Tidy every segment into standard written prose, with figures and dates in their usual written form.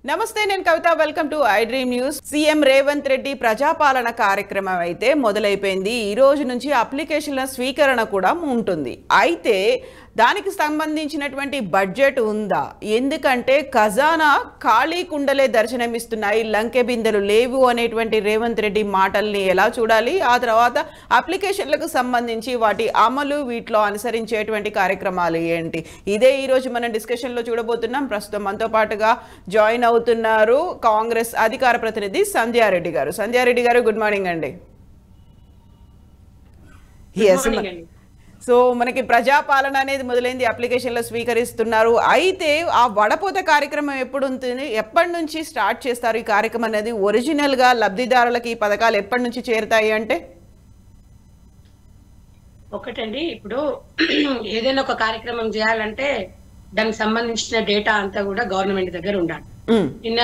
నమస్తే, నేను Kavitha. Welcome to I dream news. CM Revanth Reddy ప్రజాపాలన కార్యక్రమం అయితే మొదలైపోయింది. ఈ రోజు నుంచి అప్లికేషన్ల స్వీకరణ కూడా ఉంటుంది. అయితే దానికి సంబంధించినటువంటి బడ్జెట్ ఉందా? ఎందుకంటే ఖజానా ఖాళీ కుండలే దర్శనమిస్తున్నాయి, లంకె బిందెలు లేవు అనేటువంటి రేవంత్ రెడ్డి మాటల్ని ఎలా చూడాలి? ఆ తర్వాత అప్లికేషన్లకు సంబంధించి వాటి అమలు, వీటిలో అనుసరించేటువంటి కార్యక్రమాలు ఏంటి? ఇదే ఈరోజు మనం డిస్కషన్లో చూడబోతున్నాం. ప్రస్తుతం మనతో పాటుగా జాయిన్ అవుతున్నారు కాంగ్రెస్ అధికార ప్రతినిధి సంధ్యారెడ్డి గారు. సంధ్యారెడ్డి గారు, గుడ్ మార్నింగ్ అండి. సో మనకి ప్రజాపాలన అనేది మొదలైంది, అప్లికేషన్లు స్వీకరిస్తున్నారు. అయితే ఆ వడపోత కార్యక్రమం ఎప్పుడు ఉంటుంది, ఎప్పటి నుంచి స్టార్ట్ చేస్తారు ఈ కార్యక్రమం అనేది? ఒరిజినల్గా లబ్ధిదారులకి ఈ పథకాలు ఎప్పటి నుంచి చేరుతాయి అంటే? ఒకటండి, ఇప్పుడు ఏదైనా ఒక కార్యక్రమం చేయాలంటే దానికి సంబంధించిన డేటా అంతా కూడా గవర్నమెంట్ దగ్గర ఉండాలి. నిన్న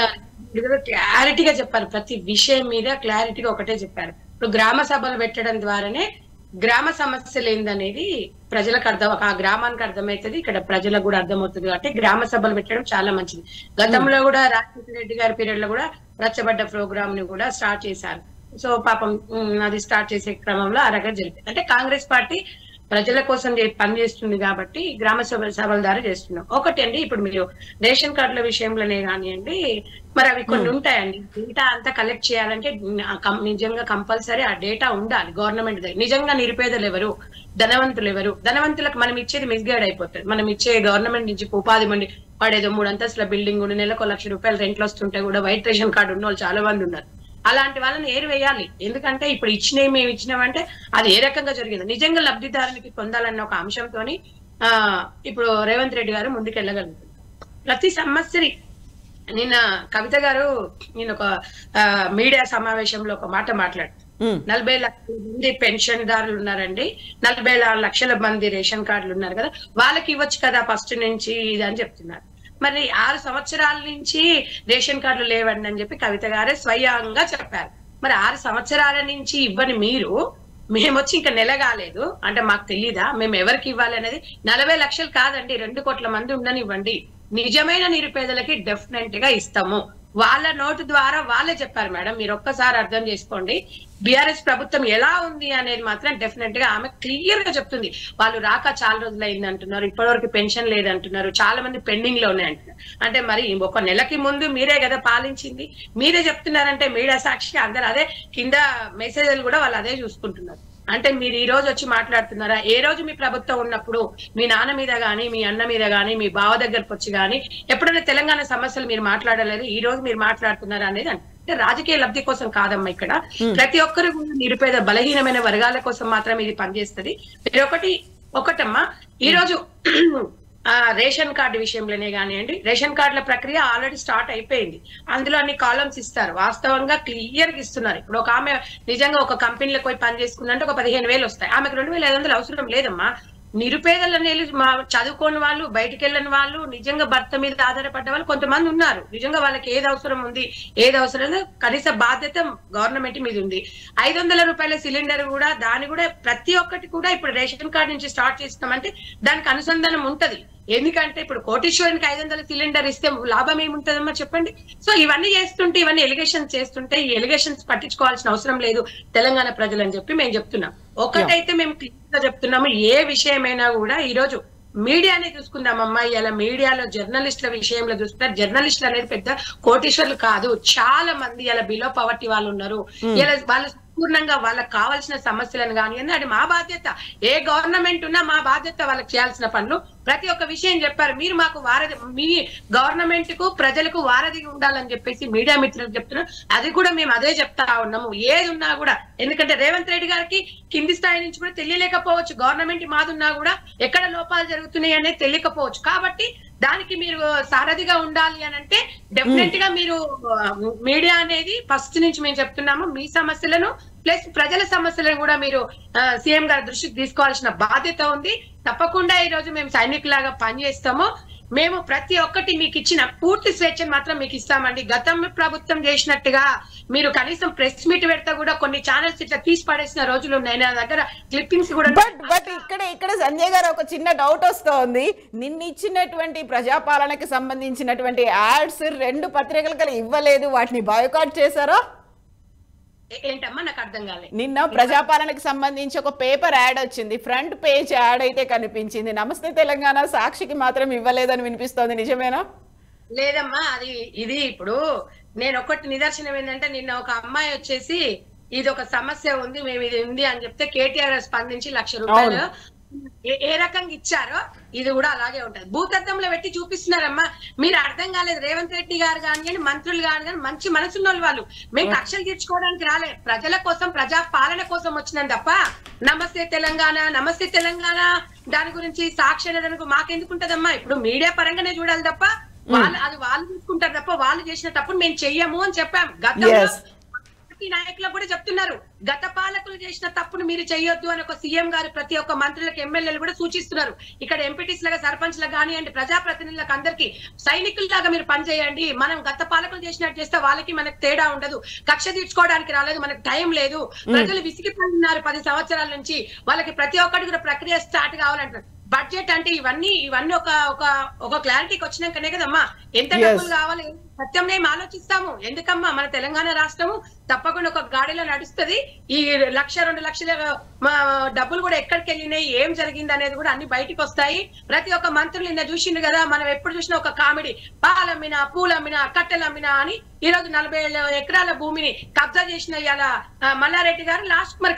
క్లారిటీగా చెప్పారు, ప్రతి విషయం మీద క్లారిటీగా ఒకటే చెప్పారు. ఇప్పుడు గ్రామ సభలు పెట్టడం ద్వారానే గ్రామ సమస్యలు ఏందనేది ప్రజలకు అర్థం, ఆ గ్రామానికి అర్థమవుతుంది, ఇక్కడ ప్రజలకు కూడా అర్థమవుతుంది. కాబట్టి గ్రామ సభలు పెట్టడం చాలా మంచిది. గతంలో కూడా రాజశేఖర రెడ్డి గారి పీరియడ్ లో కూడా రచ్చబడ్డ ప్రోగ్రామ్ ని కూడా స్టార్ట్ చేశారు. సో పాపం అది స్టార్ట్ చేసే క్రమంలో అరగా జరిగింది. అంటే కాంగ్రెస్ పార్టీ ప్రజల కోసం పనిచేస్తుంది కాబట్టి గ్రామ సభల ద్వారా చేస్తున్నాం. ఒకటి అండి, ఇప్పుడు మీరు రేషన్ కార్డుల విషయంలోనే కానివ్వండి, మరి అవి కొన్ని ఉంటాయండి. డేటా అంతా కలెక్ట్ చేయాలంటే నిజంగా కంపల్సరీ ఆ డేటా ఉండాలి గవర్నమెంట్ దగ్గర. నిజంగా నిరుపేదలు ఎవరు, ధనవంతులు ఎవరు? ధనవంతులకు మనం ఇచ్చేది మిస్గైడ్ అయిపోతుంది. మనం ఇచ్చే గవర్నమెంట్ నుంచి ఉపాధి మండి వాడేదో 3 అంతస్తుల బిల్డింగ్ ఉండి నెలకు 1 లక్ష రూపాయలు రెంట్లు వస్తుంటే కూడా వైట్ రేషన్ కార్డు ఉన్న వాళ్ళు చాలా మంది ఉన్నారు. అలాంటి వాళ్ళని ఏరివేయాలి. ఎందుకంటే ఇప్పుడు ఇచ్చినవి మేము ఇచ్చినామంటే అది ఏ రకంగా జరిగింది, నిజంగా లబ్ధిదారునికి పొందాలన్న ఒక అంశంతోని ఇప్పుడు రేవంత్ రెడ్డి గారు ముందుకెళ్ళగలుగుతారు. ప్రతి సమస్యని నిన్న కవిత గారు నేను ఒక మీడియా సమావేశంలో ఒక మాట మాట్లాడు, 40 లక్షల మంది పెన్షన్ దారులు ఉన్నారండి, 44 లక్షల మంది రేషన్ కార్డులు ఉన్నారు కదా, వాళ్ళకి ఇవ్వచ్చు కదా ఫస్ట్ నుంచి ఇది అని చెప్తున్నారు. మరి 6 సంవత్సరాల నుంచి రేషన్ కార్డులు లేవండి అని చెప్పి కవిత గారే స్వయంగా చెప్పారు. మరి 6 సంవత్సరాల నుంచి ఇవ్వని మీరు, మేము వచ్చి ఇంకా నెల కాలేదు అంటే మాకు తెలీదా మేము ఎవరికి ఇవ్వాలి అనేది? 40 లక్షలు కాదండి, 2 కోట్ల మంది ఉండనివ్వండి, నిజమైన నిరుపేదలకి డెఫినెట్ గా ఇస్తాము. వాళ్ళ నోటు ద్వారా వాళ్ళే చెప్పారు. మేడం మీరు ఒక్కసారి అర్థం చేసుకోండి, బీఆర్ఎస్ ప్రభుత్వం ఎలా ఉంది అనేది మాత్రం డెఫినెట్ గా ఆమె క్లియర్ గా చెప్తుంది. వాళ్ళు రాక చాలా రోజులు అయింది అంటున్నారు, ఇప్పటివరకు పెన్షన్ లేదంటున్నారు, చాలా మంది పెండింగ్ లో ఉన్నాయి అంటున్నారు. అంటే మరి 1 నెలకి ముందు మీరే కదా పాలించింది, మీరే చెప్తున్నారంటే మీడియా సాక్షిగా అందరు అదే కింద మెసేజ్లు కూడా వాళ్ళు అదే చూసుకుంటున్నారు. అంటే మీరు ఈ రోజు వచ్చి మాట్లాడుతున్నారా? ఏ రోజు మీ ప్రభుత్వం ఉన్నప్పుడు మీ నాన్న మీద గానీ, మీ అన్న మీద గానీ, మీ బావ దగ్గరకు వచ్చి గానీ ఎప్పుడైనా తెలంగాణ సమస్యలు మీరు మాట్లాడలేదు, ఈ రోజు మీరు మాట్లాడుతున్నారా అనేది అంటే రాజకీయ లబ్ధి కోసం కాదమ్మా. ఇక్కడ ప్రతి ఒక్కరు నిరుపేద బలహీనమైన వర్గాల కోసం మాత్రం ఇది పనిచేస్తుంది. మీరు ఒకటమ్మా, ఈ రోజు రేషన్ కార్డు విషయంలోనే కానివ్వండి, రేషన్ కార్డుల ప్రక్రియ ఆల్రెడీ స్టార్ట్ అయిపోయింది. అందులో అన్ని కాలమ్స్ ఇస్తారు, వాస్తవంగా క్లియర్ గా ఇస్తున్నారు. ఇప్పుడు ఒక ఆమె నిజంగా ఒక కంపెనీలకు పోయి పని చేసుకుందంటే ఒక 15,000 వస్తాయి, ఆమెకు 2,500 అవసరం లేదమ్మా. నిరుపేదలు అనేది చదువుకోని వాళ్ళు, బయటికి వెళ్ళని వాళ్ళు, నిజంగా భర్త మీద ఆధారపడ్డ వాళ్ళు కొంతమంది ఉన్నారు. నిజంగా వాళ్ళకి ఏది అవసరం ఉంది, ఏది అవసరం లేదు, కనీస బాధ్యత గవర్నమెంట్ మీద ఉంది. 500 రూపాయల సిలిండర్ కూడా, దాని కూడా ప్రతి ఒక్కటి కూడా ఇప్పుడు రేషన్ కార్డు నుంచి స్టార్ట్ చేస్తామంటే దానికి అనుసంధానం ఉంటది. ఎందుకంటే ఇప్పుడు కోటీశ్వరునికి 500 సిలిండర్ ఇస్తే లాభం ఏముంటదమ్మా చెప్పండి. సో ఇవన్నీ చేస్తుంటే, ఇవన్నీ ఎలిగేషన్స్ చేస్తుంటే ఈ ఎలిగేషన్స్ పట్టించుకోవాల్సిన అవసరం లేదు తెలంగాణ ప్రజలు అని చెప్పి మేము చెప్తున్నాం. ఒకటైతే మేము క్లియర్ గా చెప్తున్నాము, ఏ విషయమైనా కూడా ఈ రోజు మీడియానే చూసుకుందామమ్మా. ఇలా మీడియాలో జర్నలిస్టుల విషయంలో చూస్తున్నారు, జర్నలిస్టులు అనేది పెద్ద కోటీశ్వర్లు కాదు, చాలా మంది ఇలా బిలో పవర్టీ వాళ్ళు ఉన్నారు. ఇలా వాళ్ళు పూర్ణంగా వాళ్ళకి కావాల్సిన సమస్యలను కానీ అది మా బాధ్యత. ఏ గవర్నమెంట్ ఉన్నా మా బాధ్యత వాళ్ళకి చేయాల్సిన పనులు. ప్రతి ఒక్క విషయం చెప్పారు, మీరు మాకు వారధి, మీ గవర్నమెంట్ కు ప్రజలకు వారధిగా ఉండాలని చెప్పేసి మీడియా మిత్రులకు చెప్తున్నారు. అది కూడా మేము అదే చెప్తా ఉన్నాము. ఏది ఉన్నా కూడా, ఎందుకంటే రేవంత్ రెడ్డి గారికి కింది స్థాయి నుంచి కూడా తెలియలేకపోవచ్చు, గవర్నమెంట్ మాదున్నా కూడా ఎక్కడ లోపాలు జరుగుతున్నాయి అనేది తెలియకపోవచ్చు. కాబట్టి దానికి మీరు సారథిగా ఉండాలి అని అంటే డెఫినెట్ గా మీరు మీడియా అనేది ఫస్ట్ నుంచి మేము చెప్తున్నాము, మీ సమస్యలను ప్లస్ ప్రజల సమస్యలను కూడా మీరు సీఎం గారి దృష్టికి తీసుకోవాల్సిన బాధ్యత ఉంది. తప్పకుండా ఈ రోజు మేము సైనికులాగా పనిచేస్తాము. మేము ప్రతి ఒక్కటి మీకు ఇచ్చిన పూర్తి స్వేచ్ఛను మాత్రం మీకు ఇస్తామండి. గతం ప్రభుత్వం చేసినట్టుగా మీరు కనీసం ప్రెస్ మీట్ పెడితే కూడా కొన్ని ఛానల్స్ ఇట్లా తీసి పడేసిన రోజులు ఉన్నాయి. నా దగ్గర క్లిప్పింగ్స్ కూడా. బట్ ఇక్కడ సంజయ్ గారు ఒక చిన్న డౌట్ వస్తోంది. నిన్న ఇచ్చినటువంటి ప్రజాపాలనకి సంబంధించినటువంటి యాడ్స్ 2 పత్రికలకు ఇవ్వలేదు, వాటిని బాయ్కాట్ చేశారా? ఏంటమ్మా నాకు అర్థం కాలేదు. నిన్న ప్రజాపాలనకు సంబంధించి ఒక పేపర్ యాడ్ వచ్చింది, ఫ్రంట్ పేజ్ యాడ్ అయితే కనిపించింది. నమస్తే తెలంగాణ సాక్షికి మాత్రం ఇవ్వలేదని వినిపిస్తోంది, నిజమేనా? లేదమ్మా, ఇది ఇప్పుడు నేను ఒకటి నిదర్శనం ఏంటంటే, నిన్న ఒక అమ్మాయి వచ్చేసి ఇది ఒక సమస్య ఉంది, మేము ఇది ఉంది అని చెప్తే కేటీఆర్ స్పందించి 1,00,000 రూపాయలు ఏ రకంగా ఇచ్చారో ఇది కూడా అలాగే ఉంటది. భూతత్వంలో పెట్టి చూపిస్తున్నారమ్మా. మీరు అర్థం కాలేదు. రేవంత్ రెడ్డి గారు కానివ్వండి, మంత్రులు కానివ్వండి, మంచి మనసున్న వాళ్ళు. మేము కక్షలు తీర్చుకోవడానికి రాలే, ప్రజల కోసం ప్రజా పాలన కోసం వచ్చినాం తప్ప నమస్తే తెలంగాణ నమస్తే తెలంగాణ దాని గురించి సాక్షి అనేదానికి మాకెందుకుంటదమ్మా? ఇప్పుడు మీడియా పరంగానే చూడాలి తప్ప వాళ్ళు చూసుకుంటారు తప్ప వాళ్ళు చేసిన తప్పుడు మేము చెయ్యము అని చెప్పాం. గతంలో నాయకులకు కూడా చెప్తున్నారు, గత పాలకులు చేసిన తప్పును మీరు చేయొద్దు అని ఒక సీఎం గారు ప్రతి ఒక్క మంత్రులకు ఎమ్మెల్యేలు కూడా సూచిస్తున్నారు. ఇక్కడ ఎంపీటీస్ లాగా సర్పంచ్లకు కానివ్వండి, ప్రజాప్రతినిధులకు అందరికీ సైనికుల్లాగా మీరు పనిచేయండి. మనం గత పాలకులు చేసినట్టు చేస్తే వాళ్ళకి మనకు తేడా ఉండదు. కక్ష తీర్చుకోవడానికి రాలేదు, మనకు టైం లేదు. ప్రజలు విసిగిపోతున్నారు 10 సంవత్సరాల నుంచి. వాళ్ళకి ప్రతి ఒక్కటి కూడా ప్రక్రియ స్టార్ట్ కావాలంటారు. బడ్జెట్ అంటే ఇవన్నీ ఒక క్లారిటీకి వచ్చినాకనే కదమ్మా ఎంత డబ్బులు కావాలి సత్యంనేం ఆలోచిస్తాము. ఎందుకమ్మా మన తెలంగాణ రాష్ట్రము తప్పకుండా ఒక గాడిలో నడుస్తుంది. ఈ 1,00,000-2 లక్షల డబ్బులు కూడా ఎక్కడికి వెళ్ళినాయి, ఏం జరిగింది అనేది కూడా అన్ని బయటికి వస్తాయి. ప్రతి ఒక్క మంత్రులు నిన్న చూసిండు కదా, మనం ఎప్పుడు చూసినా ఒక కామెడీ, పాలమ్మినా పూలమ్మినా కట్టెలమ్మినా అని ఈ రోజు 40 ఎకరాల భూమిని కబ్జా చేసిన ఇవాళ మల్లారెడ్డి గారు లాస్ట్ మరి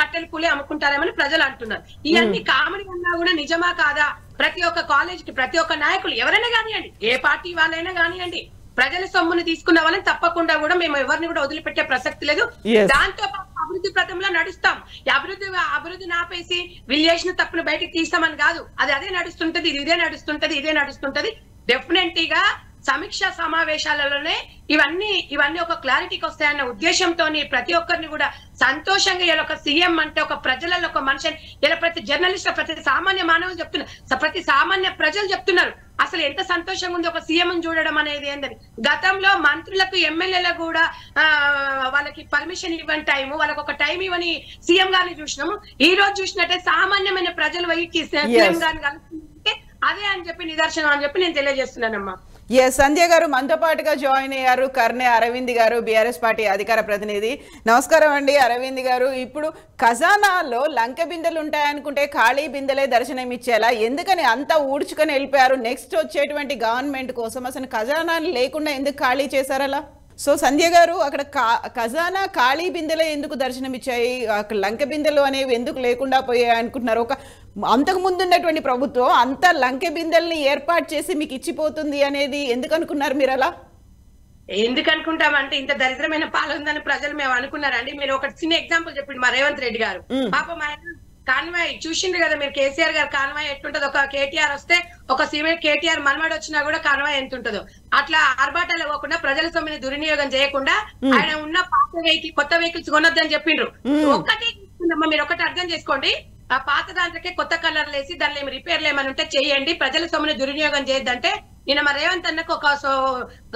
కట్టెలు పూలే అమ్ముకుంటారేమని ప్రజలు అంటున్నారు. ఇవన్నీ కామెడీ ఉన్నా కూడా నిజమా కాదా? ప్రతి ఒక్క కాలేజీకి ప్రతి ఒక్క నాయకులు ఎవరైనా కానివ్వండి, ఏ పార్టీ వాళ్ళైనా కానివ్వండి, ప్రజల సొమ్ముని తీసుకున్న వాళ్ళని తప్పకుండా కూడా మేము ఎవరిని కూడా వదిలిపెట్టే ప్రసక్తి లేదు. దాంతో అభివృద్ధి పథంలో నడుస్తాం. అభివృద్ధి నాపేసి వీళ్ళు చేసిన తప్పును బయటకు తీస్తామని కాదు, అదే నడుస్తుంటది, ఇదే నడుస్తుంటది. డెఫినెట్ గా సమీక్ష సమావేశాలలోనే ఇవన్నీ ఒక క్లారిటీకి వస్తాయన్న ఉద్దేశంతో ప్రతి ఒక్కరిని కూడా సంతోషంగా ఇలా ఒక సీఎం అంటే ఒక ప్రజలలో ఒక మనిషిని ఇలా ప్రతి జర్నలిస్ట్ ప్రతి సామాన్య మానవులు చెప్తున్నారు, ప్రతి సామాన్య ప్రజలు చెప్తున్నారు అసలు ఎంత సంతోషంగా ఉంది ఒక సీఎం చూడడం అనేది ఏందని. గతంలో మంత్రులకు ఎమ్మెల్యేలకు కూడా వాళ్ళకి పర్మిషన్ ఇవ్వని టైము, వాళ్ళకి ఒక టైం ఇవ్వని సీఎం గారిని చూసినాము. ఈ రోజు చూసినట్టే సామాన్యమైన ప్రజలు వైకి సీఎం గారిని కలుసుకుంటే అదే అని చెప్పి నిదర్శనం అని చెప్పి నేను తెలియజేస్తున్నానమ్మా. సంజయ్ గారు మనతో పాటుగా జాయిన్ అయ్యారు. కర్నే అరవింద్ గారు, బీఆర్ఎస్ పార్టీ అధికార ప్రతినిధి. నమస్కారం అండి అరవింద్ గారు. ఇప్పుడు ఖజానాలో లంక బిందెలు ఉంటాయనుకుంటే ఖాళీ బిందెలే దర్శనం ఇచ్చేలా ఎందుకని అంతా ఊడ్చుకొని వెళ్ళిపోయారు? నెక్స్ట్ వచ్చేటువంటి గవర్నమెంట్ కోసం అసలు ఖజానాలు లేకుండా ఎందుకు ఖాళీ చేశారు అలా? సో సంజయ్ గారు, అక్కడ ఖజానా ఖాళీ బిందెలే ఎందుకు దర్శనం ఇచ్చాయి, లంక బిందెలు అనేవి ఎందుకు లేకుండా పోయాయి అనుకుంటున్నారు? ఒక అంతకు ముందు ఉన్నటువంటి ప్రభుత్వం అంత లంక బిందెల్ని ఏర్పాటు చేసి మీకు ఇచ్చిపోతుంది అనేది ఎందుకు అనుకున్నారు మీరు అలా? ఎందుకు అనుకుంటామంటే ఇంత దరిద్రమైన పాలన ఉందని ప్రజలు మేము అనుకున్నారండి. మీరు ఒక చిన్న ఎగ్జాంపుల్ చెప్పింది మా రేవంత్ రెడ్డి గారు. పాపం ఆయన కాన్వాయ్ చూసిండ్రు కదా మీరు, కేసీఆర్ గారు కాన్వాయ్ ఎట్టుంటదో, ఒక కేటీఆర్ వస్తే ఒక సీఎం కేటీఆర్ మనవాడు వచ్చినా కూడా కాన్వాయ్ ఎంత ఉంటుందో అట్లా ఆర్భాటాలు ఇవ్వకుండా ప్రజల సొమ్మిని దుర్వినియోగం చేయకుండా ఆయన ఉన్న పాత వెహికల్ కొత్త వెహికల్స్ కొనొద్దని చెప్పిండ్రు. ఒక్కటే మీరు ఒకటి అర్థం చేసుకోండి, ఆ పాత దాంట్లోకే కొత్త కలర్లు వేసి దానిలో ఏమి రిపేర్లు ఏమని ఉంటే చేయండి, ప్రజల సొమ్ముని దుర్వినియోగం చేయొద్దంటే నిన్న మా రేవంత్ అన్నకు ఒక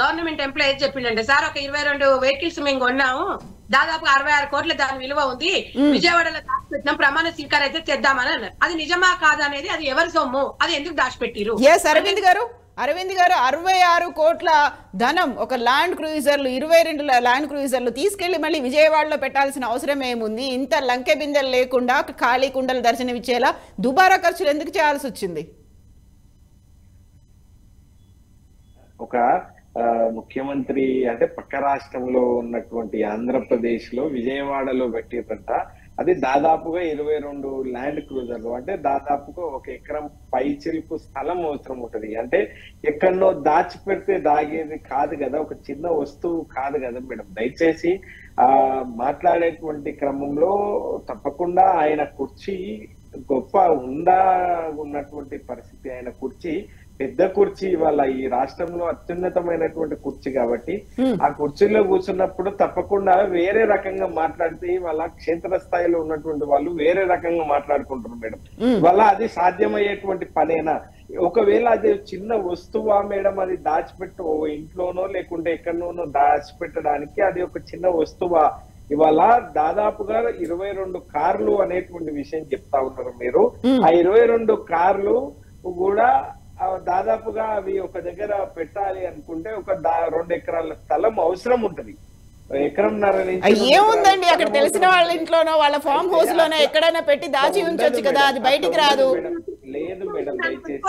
గవర్నమెంట్ ఎంప్లాయీ చెప్పిండండి, సార్ ఒక 22 వెహికల్స్ మేము కొన్నాము, దాదాపు 66 కోట్ల దాని విలువ ఉంది, విజయవాడలో దాచిపెట్టినాం, ప్రమాణ స్వీకారం అయితే తెద్దామని అన్నారు. అది నిజమా కాదనేది అది ఎవరి సొమ్ము, అది ఎందుకు దాచిపెట్టిరు? అరవింద్ గారు 66 కోట్ల ధనం ఒక ల్యాండ్ క్రూయిజర్లు 22 ల్యాండ్ క్రూయిజర్లు తీసుకెళ్లి మళ్ళీ విజయవాడలో పెట్టాల్సిన అవసరం ఏముంది? ఇంత లంకె బిందెలు లేకుండా ఖాళీ కుండలు దర్శనం ఇచ్చేలా దుబారా ఖర్చులు ఎందుకు చేయాల్సి వచ్చింది? ఒక ముఖ్యమంత్రి అంటే పక్క రాష్ట్రంలో ఉన్నటువంటి ఆంధ్రప్రదేశ్ లో విజయవాడలో పెట్టిరంట, అది దాదాపుగా 22 ల్యాండ్ క్రూజర్లు, అంటే దాదాపుగా 1 ఎకరం పైచిలుకు స్థలం అవసరం ఉంటది. అంటే ఎక్కడో దాచిపెడితే దాగేది కాదు కదా, ఒక చిన్న వస్తువు కాదు కదా మేడం. దయచేసి మాట్లాడేటువంటి క్రమంలో తప్పకుండా ఆయన కుర్చీ గొప్ప హుందా ఉన్నటువంటి పరిస్థితి, ఆయన కుర్చీ పెద్ద కుర్చీ, వాళ్ళ ఈ రాష్ట్రంలో అత్యున్నతమైనటువంటి కుర్చీ కాబట్టి ఆ కుర్చీలో కూర్చున్నప్పుడు తప్పకుండా వేరే రకంగా మాట్లాడితే వాళ్ళ క్షేత్ర స్థాయిలో ఉన్నటువంటి వాళ్ళు వేరే రకంగా మాట్లాడుకుంటారు మేడం. వాళ్ళ అది సాధ్యమయ్యేటువంటి పనేనా? ఒకవేళ అది చిన్న వస్తువా మేడం, అది దాచిపెట్టు ఇంట్లోనో లేకుంటే ఎక్కడనోనో దాచిపెట్టడానికి అది ఒక చిన్న వస్తువా? ఇవాళ దాదాపుగా 22 కార్లు అనేటువంటి విషయం చెప్తా ఉన్నారు మీరు. ఆ 22 కార్లు కూడా దాదాపుగా అవి ఒక దగ్గర పెట్టాలి అనుకుంటే ఒక 2 ఎకరాల స్థలం అవసరం ఉంటది. ఎకరంన్నర ఏముందండి అక్కడ తెలిసిన వాళ్ళ ఇంట్లోనో వాళ్ళ ఫామ్ హౌస్ లోనో ఎక్కడైనా పెట్టి దాచి ఉంచొచ్చు కదా, అది బయటికి రాదు. లేదు మేడం, దయచేసి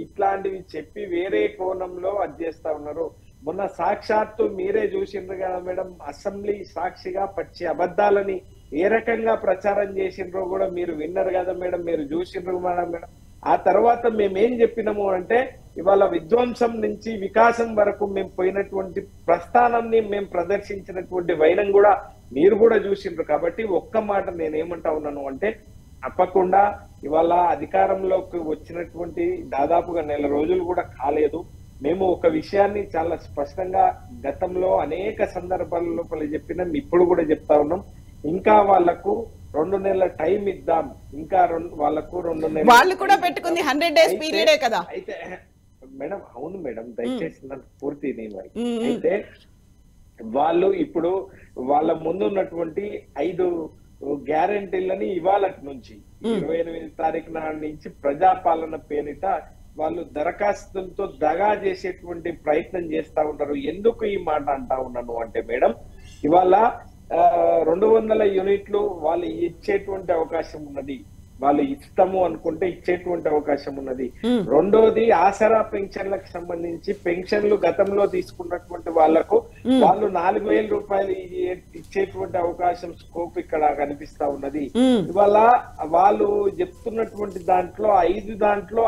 ఇట్లాంటివి చెప్పి వేరే కోణంలో అది చేస్తా ఉన్నారు. మొన్న సాక్షాత్తు మీరే చూసిండ్రు కదా మేడం, అసెంబ్లీ సాక్షిగా పచ్చి అబద్ధాలని ఏ రకంగా ప్రచారం చేసిండ్రో కూడా మీరు విన్నారు కదా మేడం, మీరు చూసిండ్రు మేడం. ఆ తర్వాత మేమేం చెప్పినాము అంటే, ఇవాళ విధ్వంసం నుంచి వికాసం వరకు మేము పోయినటువంటి ప్రస్థానాన్ని మేము ప్రదర్శించినటువంటి వైనం కూడా మీరు కూడా చూసిండ్రు. కాబట్టి ఒక్క మాట నేనేమంటా ఉన్నాను అంటే, తప్పకుండా ఇవాళ అధికారంలోకి వచ్చినటువంటి దాదాపుగా 1 నెల రోజులు కూడా కాలేదు. మేము ఒక విషయాన్ని చాలా స్పష్టంగా గతంలో అనేక సందర్భాల లోపల చెప్పినాం, ఇప్పుడు కూడా చెప్తా ఉన్నాం. ఇంకా వాళ్లకు 2 నెలల టైం ఇద్దాం. ఇంకా వాళ్ళకు 2 నెలలు వాళ్ళు కూడా పెట్టుకుంది 100 days పీరియడే కదా. అయితే మేడం, అవును మేడం, దయచేసి నాకు పూర్తి అయితే వాళ్ళు ఇప్పుడు వాళ్ళ ముందు ఉన్నటువంటి 5 గ్యారంటీలని ఇవాళ నుంచి 28 తారీఖు నాటి నుంచి ప్రజాపాలన పేరిట వాళ్ళు దరఖాస్తులతో దగా చేసేటువంటి ప్రయత్నం చేస్తా ఉన్నారు. ఎందుకు ఈ మాట అంటా ఉన్నాను అంటే మేడం, ఇవాళ 200 యూనిట్లు వాళ్ళు ఇచ్చేటువంటి అవకాశం ఉన్నది, వాళ్ళు ఇస్తాము అనుకుంటే ఇచ్చేటువంటి అవకాశం ఉన్నది. రెండోది ఆసరా పెన్షన్లకు సంబంధించి పెన్షన్లు గతంలో తీసుకున్నటువంటి వాళ్ళు 4,000 రూపాయలు ఇచ్చేటువంటి అవకాశం స్కోప్ ఇక్కడ కనిపిస్తా ఉన్నది. ఇవాళ వాళ్ళు చెప్తున్నటువంటి దాంట్లో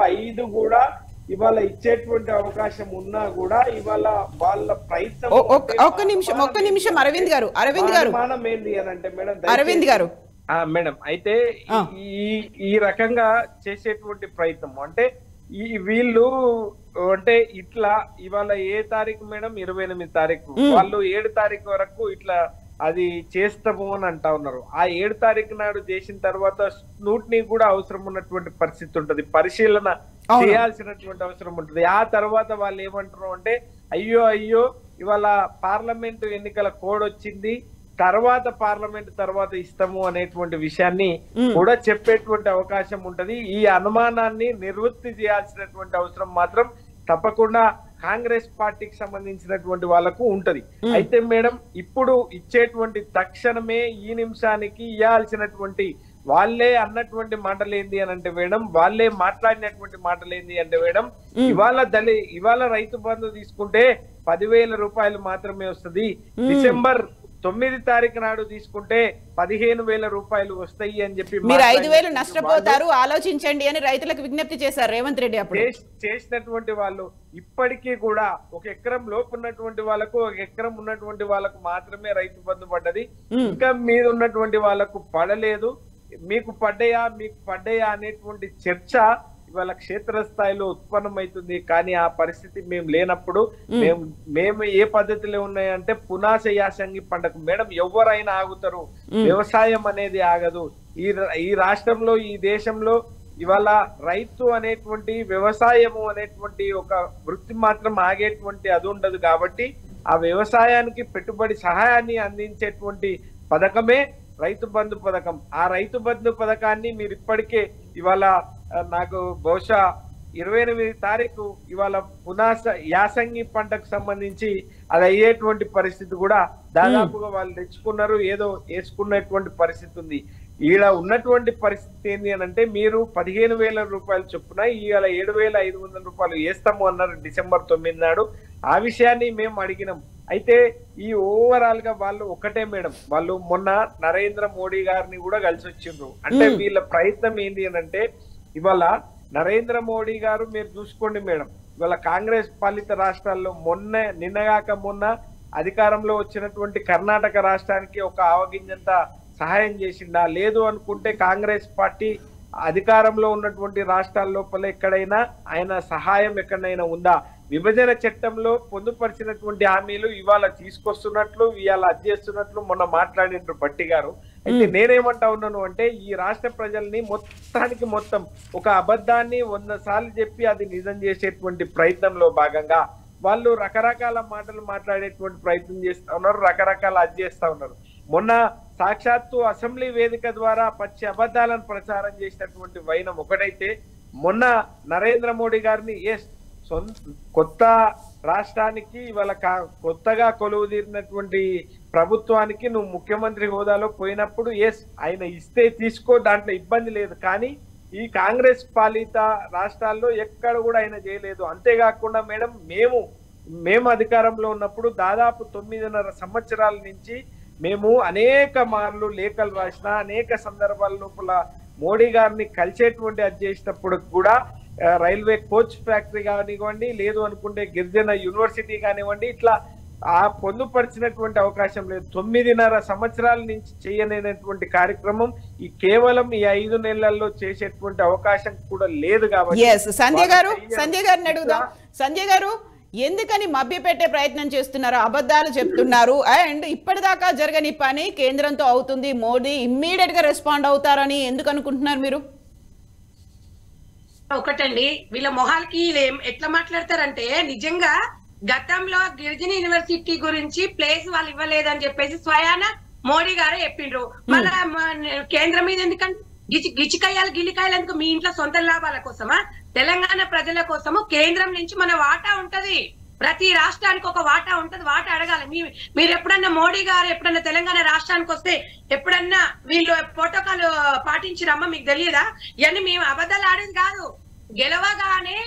5 కూడా ఇవాళ ఇచ్చేటువంటి అవకాశం ఉన్నా కూడా ఇవాళ వాళ్ళ ప్రయత్నం. ఒక్క నిమిషం అరవింద్ గారు మానం ఏంది అని అంటే మేడం, అరవింద్ గారు మేడం అయితే ఈ రకంగా చేసేటువంటి ప్రయత్నం అంటే వీళ్ళు అంటే ఇట్లా ఇవాళ ఏ తారీఖు మేడం, 28 తారీఖు, వాళ్ళు 7 తారీఖు వరకు ఇట్లా అది చేస్తాము అని అంటా ఉన్నారు. ఆ 7 తారీఖు నాడు చేసిన తర్వాత స్నూట్ని కూడా అవసరం ఉన్నటువంటి పరిస్థితి ఉంటది, పరిశీలన చేయాల్సినటువంటి అవసరం ఉంటుంది. ఆ తర్వాత వాళ్ళు ఏమంటారు అంటే, అయ్యో ఇవాళ పార్లమెంటు ఎన్నికల కోడ్ వచ్చింది, పార్లమెంట్ తర్వాత ఇస్తాము అనేటువంటి విషయాన్ని కూడా చెప్పేటువంటి అవకాశం ఉంటది. ఈ అనుమానాన్ని నివృత్తి చేయాల్సినటువంటి అవసరం మాత్రం తప్పకుండా కాంగ్రెస్ పార్టీకి సంబంధించినటువంటి వాళ్ళకు ఉంటది. అయితే మేడం, ఇప్పుడు ఇచ్చేటువంటి తక్షణమే ఈ నిమిషానికి ఇవ్వాల్సినటువంటి వాళ్ళే అన్నటువంటి మాటలేంది అని అంటే మేడం, వాళ్ళే మాట్లాడినటువంటి మాటలేంది అంటే మేడం, ఇవాళ రైతు బంధు తీసుకుంటే 10,000 రూపాయలు మాత్రమే వస్తుంది, డిసెంబర్ 9 తారీఖు నాడు తీసుకుంటే 15,000 రూపాయలు వస్తాయి అని చెప్పి మీరు 5,000 నష్టపోతారు, ఆలోచించండి అని రైతులకు విజ్ఞప్తి చేశారు రేవంత్ రెడ్డి. అప్పుడు చేసినటువంటి వాళ్ళు ఇప్పటికీ కూడా 1 ఎకరం లోపు ఉన్నటువంటి వాళ్ళకు, 1 ఎకరం ఉన్నటువంటి వాళ్ళకు మాత్రమే రైతు బంధు పడ్డది. ఇంకా మీద ఉన్నటువంటి వాళ్ళకు పడలేదు. మీకు పడ్డాయా అనేటువంటి చర్చ ఇవాళ క్షేత్రస్థాయిలో ఉత్పన్నమవుతుంది. కానీ ఆ పరిస్థితి మేము లేనప్పుడు మేము ఏ పద్ధతిలో ఉన్నాయంటే పునాస యాసంగి పంటకు మేడం ఎవరైనా ఆగుతారు, వ్యవసాయం అనేది ఆగదు. ఈ రాష్ట్రంలో, ఈ దేశంలో ఇవాళ రైతు అనేటువంటి, వ్యవసాయము అనేటువంటి ఒక వృత్తి మాత్రం ఆగేటువంటి అది ఉండదు. కాబట్టి ఆ వ్యవసాయానికి పెట్టుబడి సహాయాన్ని అందించేటువంటి పథకమే రైతు బంధు పథకం. ఆ రైతు బంధు పథకాన్ని మీరు ఇప్పటికే ఇవాళ నాకు బహుశా 28 తారీఖు ఇవాళ పునాస యాసంగి పంటకు సంబంధించి అది అయ్యేటువంటి పరిస్థితి కూడా దాదాపుగా వాళ్ళు తెచ్చుకున్నారు, ఏదో వేసుకున్నటువంటి పరిస్థితి ఉంది. ఈడ ఉన్నటువంటి పరిస్థితి ఏంటి అని అంటే, మీరు 15,000 రూపాయలు చొప్పున ఇవాళ 7,500 రూపాయలు వేస్తాము అన్నారు డిసెంబర్ 9 నాడు. ఆ విషయాన్ని మేము అడిగినాం. అయితే ఈ ఓవరాల్ గా వాళ్ళు ఒకటే మేడం, వాళ్ళు మొన్న నరేంద్ర మోడీ గారిని కూడా కలిసి వచ్చిండ్రు. అంటే వీళ్ళ ప్రయత్నం ఏంటి అని అంటే, ఇవాళ నరేంద్ర మోడీ గారు మీరు చూసుకోండి మేడం, ఇవాళ కాంగ్రెస్ పాలిత రాష్ట్రాల్లో నిన్నగాక మొన్న అధికారంలో వచ్చినటువంటి కర్ణాటక రాష్ట్రానికి ఒక ఆవగింజంత సహాయం చేసిండా? లేదు అనుకుంటే కాంగ్రెస్ పార్టీ అధికారంలో ఉన్నటువంటి రాష్ట్రాల లోపల ఎక్కడైనా ఆయన సహాయం ఎక్కడైనా ఉందా? విభజన చట్టంలో పొందుపరిచినటువంటి హామీలు ఇవాళ తీసుకొస్తున్నట్లు ఇవాళ అది చేస్తున్నట్లు మొన్న మాట్లాడినారు భట్టి గారు. అయితే నేనేమంటా ఉన్నాను అంటే ఈ రాష్ట్ర ప్రజల్ని మొత్తం ఒక అబద్ధాన్ని 100 సార్లు చెప్పి అది నిజం చేసేటువంటి ప్రయత్నంలో భాగంగా వాళ్ళు రకరకాల మాటలు మాట్లాడేటువంటి ప్రయత్నం చేస్తా ఉన్నారు, రకరకాల అది చేస్తా ఉన్నారు. మొన్న సాక్షాత్తు అసెంబ్లీ వేదిక ద్వారా పచ్చి అబద్ధాలను ప్రచారం చేసినటువంటి వైనం ఒకటైతే, మొన్న నరేంద్ర మోడీ గారిని కొత్త రాష్ట్రానికి ఇవాళ కొత్తగా కొలువు తీరినటువంటి ప్రభుత్వానికి నువ్వు ముఖ్యమంత్రి హోదాలో పోయినప్పుడు ఆయన ఇస్తే తీసుకో, దాంట్లో ఇబ్బంది లేదు, కానీ ఈ కాంగ్రెస్ పాలిత రాష్ట్రాల్లో ఎక్కడ కూడా ఆయన చేయలేదు. అంతేకాకుండా మేడం మేము అధికారంలో ఉన్నప్పుడు దాదాపు 9.5 సంవత్సరాల నుంచి మేము అనేక మార్లు లేఖలు రాసిన, అనేక సందర్భాల లోపల మోడీ గారిని కలిసేటువంటి అది చేసినప్పుడు కూడా రైల్వే కోచ్ ఫ్యాక్టరీ కానివ్వండి, లేదు అనుకుంటే గిరిజన యూనివర్సిటీ కానివ్వండి, ఇట్లా ఆ పొందుపరిచినటువంటి అవకాశం లేదు. 9.5 సంవత్సరాల నుంచి చేయలేనటువంటి కార్యక్రమం ఈ కేవలం ఈ 5 నెలల్లో చేసేటువంటి అవకాశం కూడా లేదు. కాబట్టి సంజయ్ గారిని అడుగుదాం. సంజయ్ గారు, ఎందుకని మభ్యపెట్టే ప్రయత్నం చేస్తున్నారు? అబద్ధాలు చెప్తున్నారు అండ్ ఇప్పటిదాకా జరగని పని కేంద్రంతో అవుతుంది, మోడీ ఇమ్మీడియట్ గా రెస్పాండ్ అవుతారని ఎందుకు అనుకుంటున్నారు మీరు? ఒకటండి, వీళ్ళ మొహాలకి ఎట్లా మాట్లాడతారంటే, నిజంగా గతంలో గిరిజన యూనివర్సిటీ గురించి ప్లేస్ వాళ్ళు ఇవ్వలేదని చెప్పేసి స్వయాన మోడీ గారే చెప్పిండ్రు. మళ్ళా కేంద్రం మీద ఎందుకంటే గిలికాయలు ఎందుకు? మీ ఇంట్లో సొంత లాభాల కోసమా? తెలంగాణ ప్రజల కోసము కేంద్రం నుంచి మన వాటా ఉంటది, ప్రతి రాష్ట్రానికి ఒక వాటా ఉంటది, వాటా అడగాలి. మీరు ఎప్పుడన్నా మోడీ గారు ఎప్పుడన్నా తెలంగాణ రాష్ట్రానికి వస్తే ఎప్పుడన్నా వీళ్ళు ప్రోటోకాల్ పాటించిరమ్మా? మీకు తెలియదా? ఇవన్నీ మేము అబద్ధాలు ఆడేది కాదు. గెలవగానే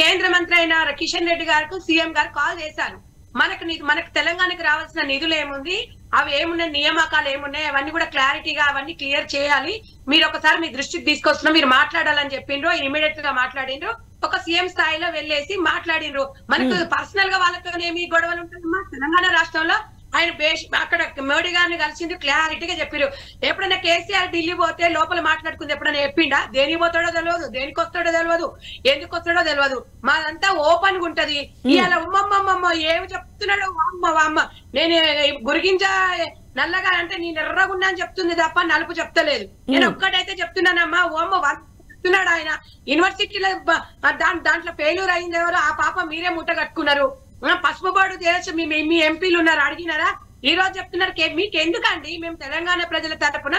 కేంద్ర మంత్రి అయిన కిషన్ రెడ్డి గారికి సీఎం గారు కాల్ చేశారు. మనకు తెలంగాణకు రావాల్సిన నిధులు ఏముంది, అవి ఏమున్నాయి, నియామకాలు ఏమున్నాయి, అవన్నీ కూడా క్లారిటీగా అవన్నీ క్లియర్ చేయాలి, మీరు ఒకసారి మీ దృష్టికి తీసుకొస్తున్నా, మీరు మాట్లాడాలని చెప్పిండ్రు. ఇమీడియట్ గా మాట్లాడిండ్రు, ఒక సీఎం స్థాయిలో వెళ్ళేసి మాట్లాడిండ్రు. మనకు పర్సనల్ గా వాళ్ళతో ఏమి గొడవలు ఉంటుందమ్మా? తెలంగాణ రాష్ట్రంలో ఆయన అక్కడ మోడీ గారిని కలిసింది, క్లారిటీగా చెప్పారు. ఎప్పుడైనా కేసీఆర్ ఢిల్లీ పోతే లోపల మాట్లాడుకుంది ఎప్పుడైనా చెప్పిండా? దేనికి పోతాడో తెలియదు, దేనికి వస్తాడో తెలియదు, ఎందుకు వస్తాడో తెలియదు. మాదంతా ఓపెన్ గా ఉంటది. ఇవాళ ఉమ్మమ్మమ్మ ఏమి చెప్తున్నాడు, అమ్మ నేను గురిగింజ నల్లగా అంటే నేను ఎర్రగున్నా అని చెప్తుంది తప్ప నలుపు చెప్తలేదు. నేను ఒక్కటైతే చెప్తున్నానమ్మా, ఓమ్మ చెప్తున్నాడు ఆయన. యూనివర్సిటీలో దాంట్లో ఫెయిల్యూర్ అయింది ఎవరు? ఆ పాప మీరే ముట్ట కట్టుకున్నారు. పసుపు బోర్డు చేసి మీ ఎంపీలు ఉన్నారు, అడిగినారా? ఈ రోజు చెప్తున్నారు మీకు ఎందుకండి? మేము తెలంగాణ ప్రజల తరపున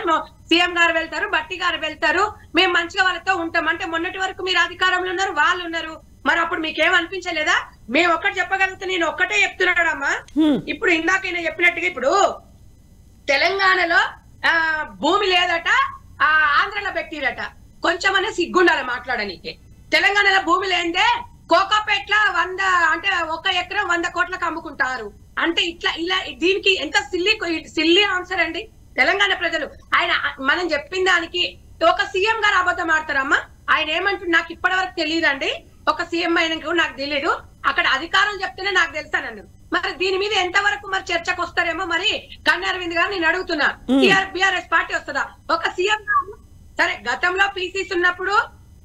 సీఎం గారు వెళ్తారు, భట్టి గారు వెళ్తారు, మేము మంచిగా వాళ్ళతో ఉంటాం అంటే, మొన్నటి వరకు మీరు అధికారంలో ఉన్నారు, వాళ్ళు ఉన్నారు, మరి అప్పుడు మీకేం అనిపించలేదా? మేము ఒక్కటి చెప్పగలుగుతా, నేను ఒక్కటే చెప్తున్నాడమ్మా. ఇప్పుడు ఇందాకైనా చెప్పినట్టుగా ఇప్పుడు తెలంగాణలో భూమి లేదట, ఆంధ్రలో పెట్టిరట. కొంచెమనే సిగ్గుండాలి మాట్లాడనీకి. తెలంగాణలో భూమి లేదే కోకాపేట్ల 100 అంటే 1 ఎకరం 100 కోట్లకు అమ్ముకుంటారు అంటే ఇలా దీనికి ఎంత సిల్లీ ఆన్సర్ అండి తెలంగాణ ప్రజలు. ఆయన మనం చెప్పిన దానికి ఒక సీఎం గారు అబద్ధం ఆడతారమ్మా? ఆయన ఏమంటుంది నాకు ఇప్పటి వరకు తెలియదండి, ఒక సీఎం అయినా నాకు తెలియదు, అక్కడ అధికారులు చెప్తేనే నాకు తెలుసానన్నారు. మరి దీని మీద ఎంత వరకు మరి చర్చకు వస్తారేమో మరి కన్నా అరవింద్ గారు నేను అడుగుతున్నా. బీఆర్ఎస్ పార్టీ వస్తుందా? ఒక సీఎం గారు సరే గతంలో పీసీసీ ఉన్నప్పుడు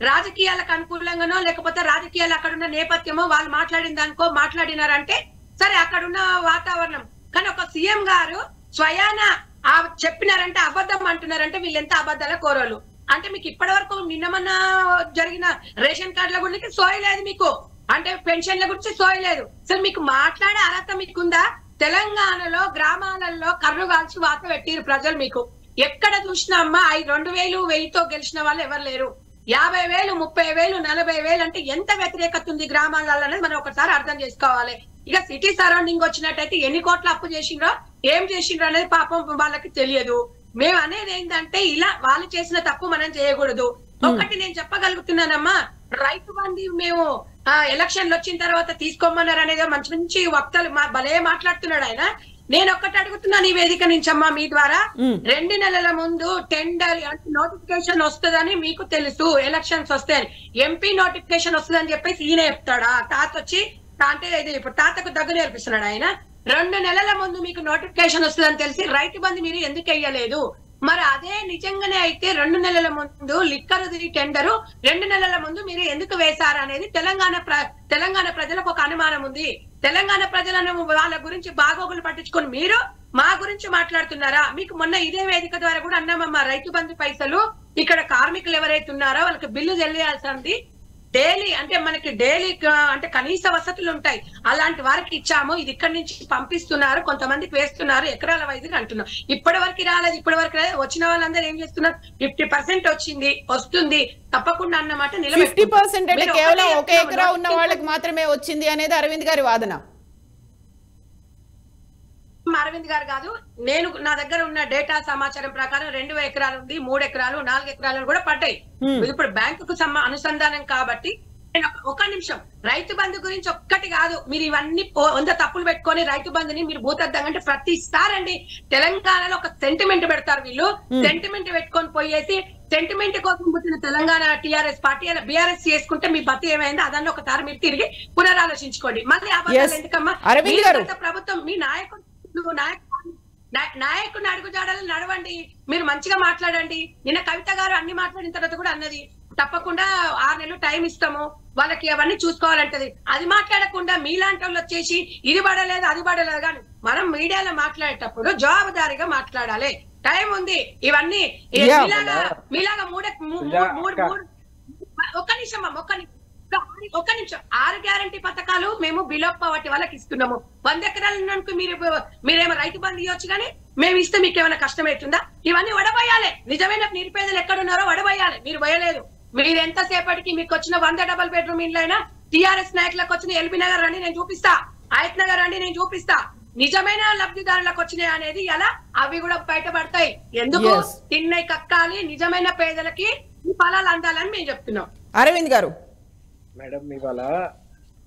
రాజకీయాలకు అనుకూలంగానో లేకపోతే రాజకీయాలు అక్కడున్న నేపథ్యమో వాళ్ళు మాట్లాడిన దానికో మాట్లాడినారంటే సరే అక్కడున్న వాతావరణం, కానీ ఒక సీఎం గారు స్వయాన చెప్పినారంటే అబద్ధం అంటున్నారంటే వీళ్ళు ఎంత అబద్ధాల కోరలు అంటే. మీకు ఇప్పటి వరకు నిన్నమన్నా జరిగిన రేషన్ కార్డుల గురించి సోయలేదు, మీకు అంటే పెన్షన్ల గురించి సోయలేదు. అసలు మీకు మాట్లాడే అర్హత మీకుందా? తెలంగాణలో గ్రామాలలో కర్రు కాల్చి వాత పెట్టిరు ప్రజలు. మీకు ఎక్కడ చూసినా అమ్మా 2,000 1000తో గెలిచిన వాళ్ళు ఎవరు లేరు. 50,000 30,000 40,000 అంటే ఎంత వ్యతిరేకత ఉంది గ్రామాలలో అనేది మనం ఒకసారి అర్థం చేసుకోవాలి. ఇక సిటీ సరౌండింగ్ వచ్చినట్టయితే ఎన్ని కోట్ల అప్పు చేసిండ్రో ఏం చేసిండ్రో అనేది పాపం వాళ్ళకి తెలియదు. మేము అనేది ఏంటంటే ఇలా వాళ్ళు చేసిన తప్పు మనం చేయకూడదు. ఒకటి నేను చెప్పగలుగుతున్నానమ్మా, రైతు బంధు మేము ఎలక్షన్లు వచ్చిన తర్వాత తీసుకోమన్నారు అనేది మంచి మంచి వక్తలు భలే మాట్లాడుతున్నాడు ఆయన. నేను ఒక్కటి అడుగుతున్నాను ఈ వేదిక నుంచి అమ్మా మీ ద్వారా, 2 నెలల ముందు టెండర్ నోటిఫికేషన్ వస్తుందని మీకు తెలుసు, ఎలక్షన్స్ వస్తాయని, ఎంపీ నోటిఫికేషన్ వస్తుందని చెప్పేసి ఈయన చెప్తాడా? తాత వచ్చి అంటే ఇది ఇప్పుడు తాతకు దగ్గర నేర్పిస్తున్నాడు ఆయన. 2 నెలల ముందు మీకు నోటిఫికేషన్ వస్తుందని తెలిసి రైతు బంధు మీరు ఎందుకు వేయలేదు? మరి అదే నిజంగానే అయితే 2 నెలల ముందు లిక్కర్ టెండరు 2 నెలల ముందు మీరు ఎందుకు వేశారు అనేది తెలంగాణ ప్రజలకు ఒక అనుమానం ఉంది. తెలంగాణ ప్రజలను వాళ్ళ గురించి బాగోగులు పట్టించుకొని మీరు మా గురించి మాట్లాడుతున్నారా? మీకు మొన్న ఇదే వేదిక ద్వారా కూడా అన్నామమ్మా, రైతు బంధు పైసలు ఇక్కడ కార్మికులు ఎవరైతే ఉన్నారో వాళ్ళకి బిల్లు చెల్లియాల్సింది డైలీ, అంటే మనకి డైలీ అంటే కనీస వసతులు ఉంటాయి, అలాంటి వారికి ఇచ్చాము, ఇది ఇక్కడి నుంచి పంపిస్తున్నారు, కొంతమందికి వేస్తున్నారు, ఎకరాల వైద్యులు అంటున్నాం. ఇప్పటి వరకు రాలేదు, వచ్చిన వాళ్ళందరూ ఏం చేస్తున్నారు? 50% వచ్చింది, వస్తుంది తప్పకుండా అన్నమాట. 50% అంటే కేవలం ఒక ఎకరా ఉన్న వాళ్ళకి మాత్రమే వచ్చింది అనేది అరవింద్ గారి వాదన. అరవింద్ గారు కాదు, నేను నా దగ్గర ఉన్న డేటా సమాచారం ప్రకారం 2 ఎకరాలు ఉంది, 3 ఎకరాలు, 4 ఎకరాలు కూడా పడ్డాయి. ఇప్పుడు బ్యాంకుకు అనుసంధానం కాబట్టి ఒక నిమిషం, రైతు బంధు గురించి ఒక్కటి కాదు, మీరు ఇవన్నీ 100 తప్పులు పెట్టుకొని రైతు బంధుని మీరు భూతద్దం అంటే ప్రతిసారండి తెలంగాణలో ఒక సెంటిమెంట్ పెడతారు వీళ్ళు. సెంటిమెంట్ పెట్టుకొని పోయేసి సెంటిమెంట్ కోసం పుట్టిన తెలంగాణ టీఆర్ఎస్ పార్టీ అలా బీఆర్ఎస్ చేసుకుంటే మీ బతి ఏమైంది అదన్న ఒకసారి మీరు తిరిగి పునరాలోచించుకోండి. మళ్ళీ అబద్ధాలు ఎందుకమ్మా? ప్రభుత్వం మీ నాయకుడు నాయకుడిని అడుగుజాడలు నడవండి, మీరు మంచిగా మాట్లాడండి. నిన్న కవిత గారు అన్ని మాట్లాడిన తర్వాత కూడా అన్నది తప్పకుండా 6 నెలలు టైం ఇస్తాము వాళ్ళకి అవన్నీ చూసుకోవాలంటది. అది మాట్లాడకుండా మీలాంటి వాళ్ళు వచ్చేసి ఇది పడలేదు అది పడలేదు, కానీ మనం మీడియాలో మాట్లాడేటప్పుడు జవాబుదారీగా మాట్లాడాలి. టైం ఉంది. ఇవన్నీ మీలాగా ఒక్క నిమిషం 6 గ్యారంటీ పథకాలు మేము బిలో పవర్టీ వాళ్ళకి ఇస్తున్నాము. 100 ఎకరాలకు మీరేమో రైతు బంధు ఇవ్వచ్చు, కానీ మేము ఇస్తే మీకు ఏమైనా కష్టమవుతుందా? ఇవన్నీ వడబోయాలి. నిజమైన నిరుపేదలు ఎక్కడున్నారో వడబోయాలి. మీరు పోయలేదు. మీరు ఎంతసేపటికి మీకు వచ్చిన 100 డబుల్ బెడ్రూమ్ ఇండ్లు అయినా టీఆర్ఎస్ నాయకులకు వచ్చిన ఎల్బీ నగర్ రండి నేను చూపిస్తా, ఆయత్ నగర్ రండి నేను చూపిస్తా, నిజమైన లబ్ధిదారులకు వచ్చినాయి అనేది అలా అవి కూడా బయటపడతాయి. ఎందుకు తిన్నై కక్కాలి, నిజమైన పేదలకి ఈ ఫలాలు అందాలని మేము చెప్తున్నాం. అరవింద్ గారు మేడం, ఇవాళ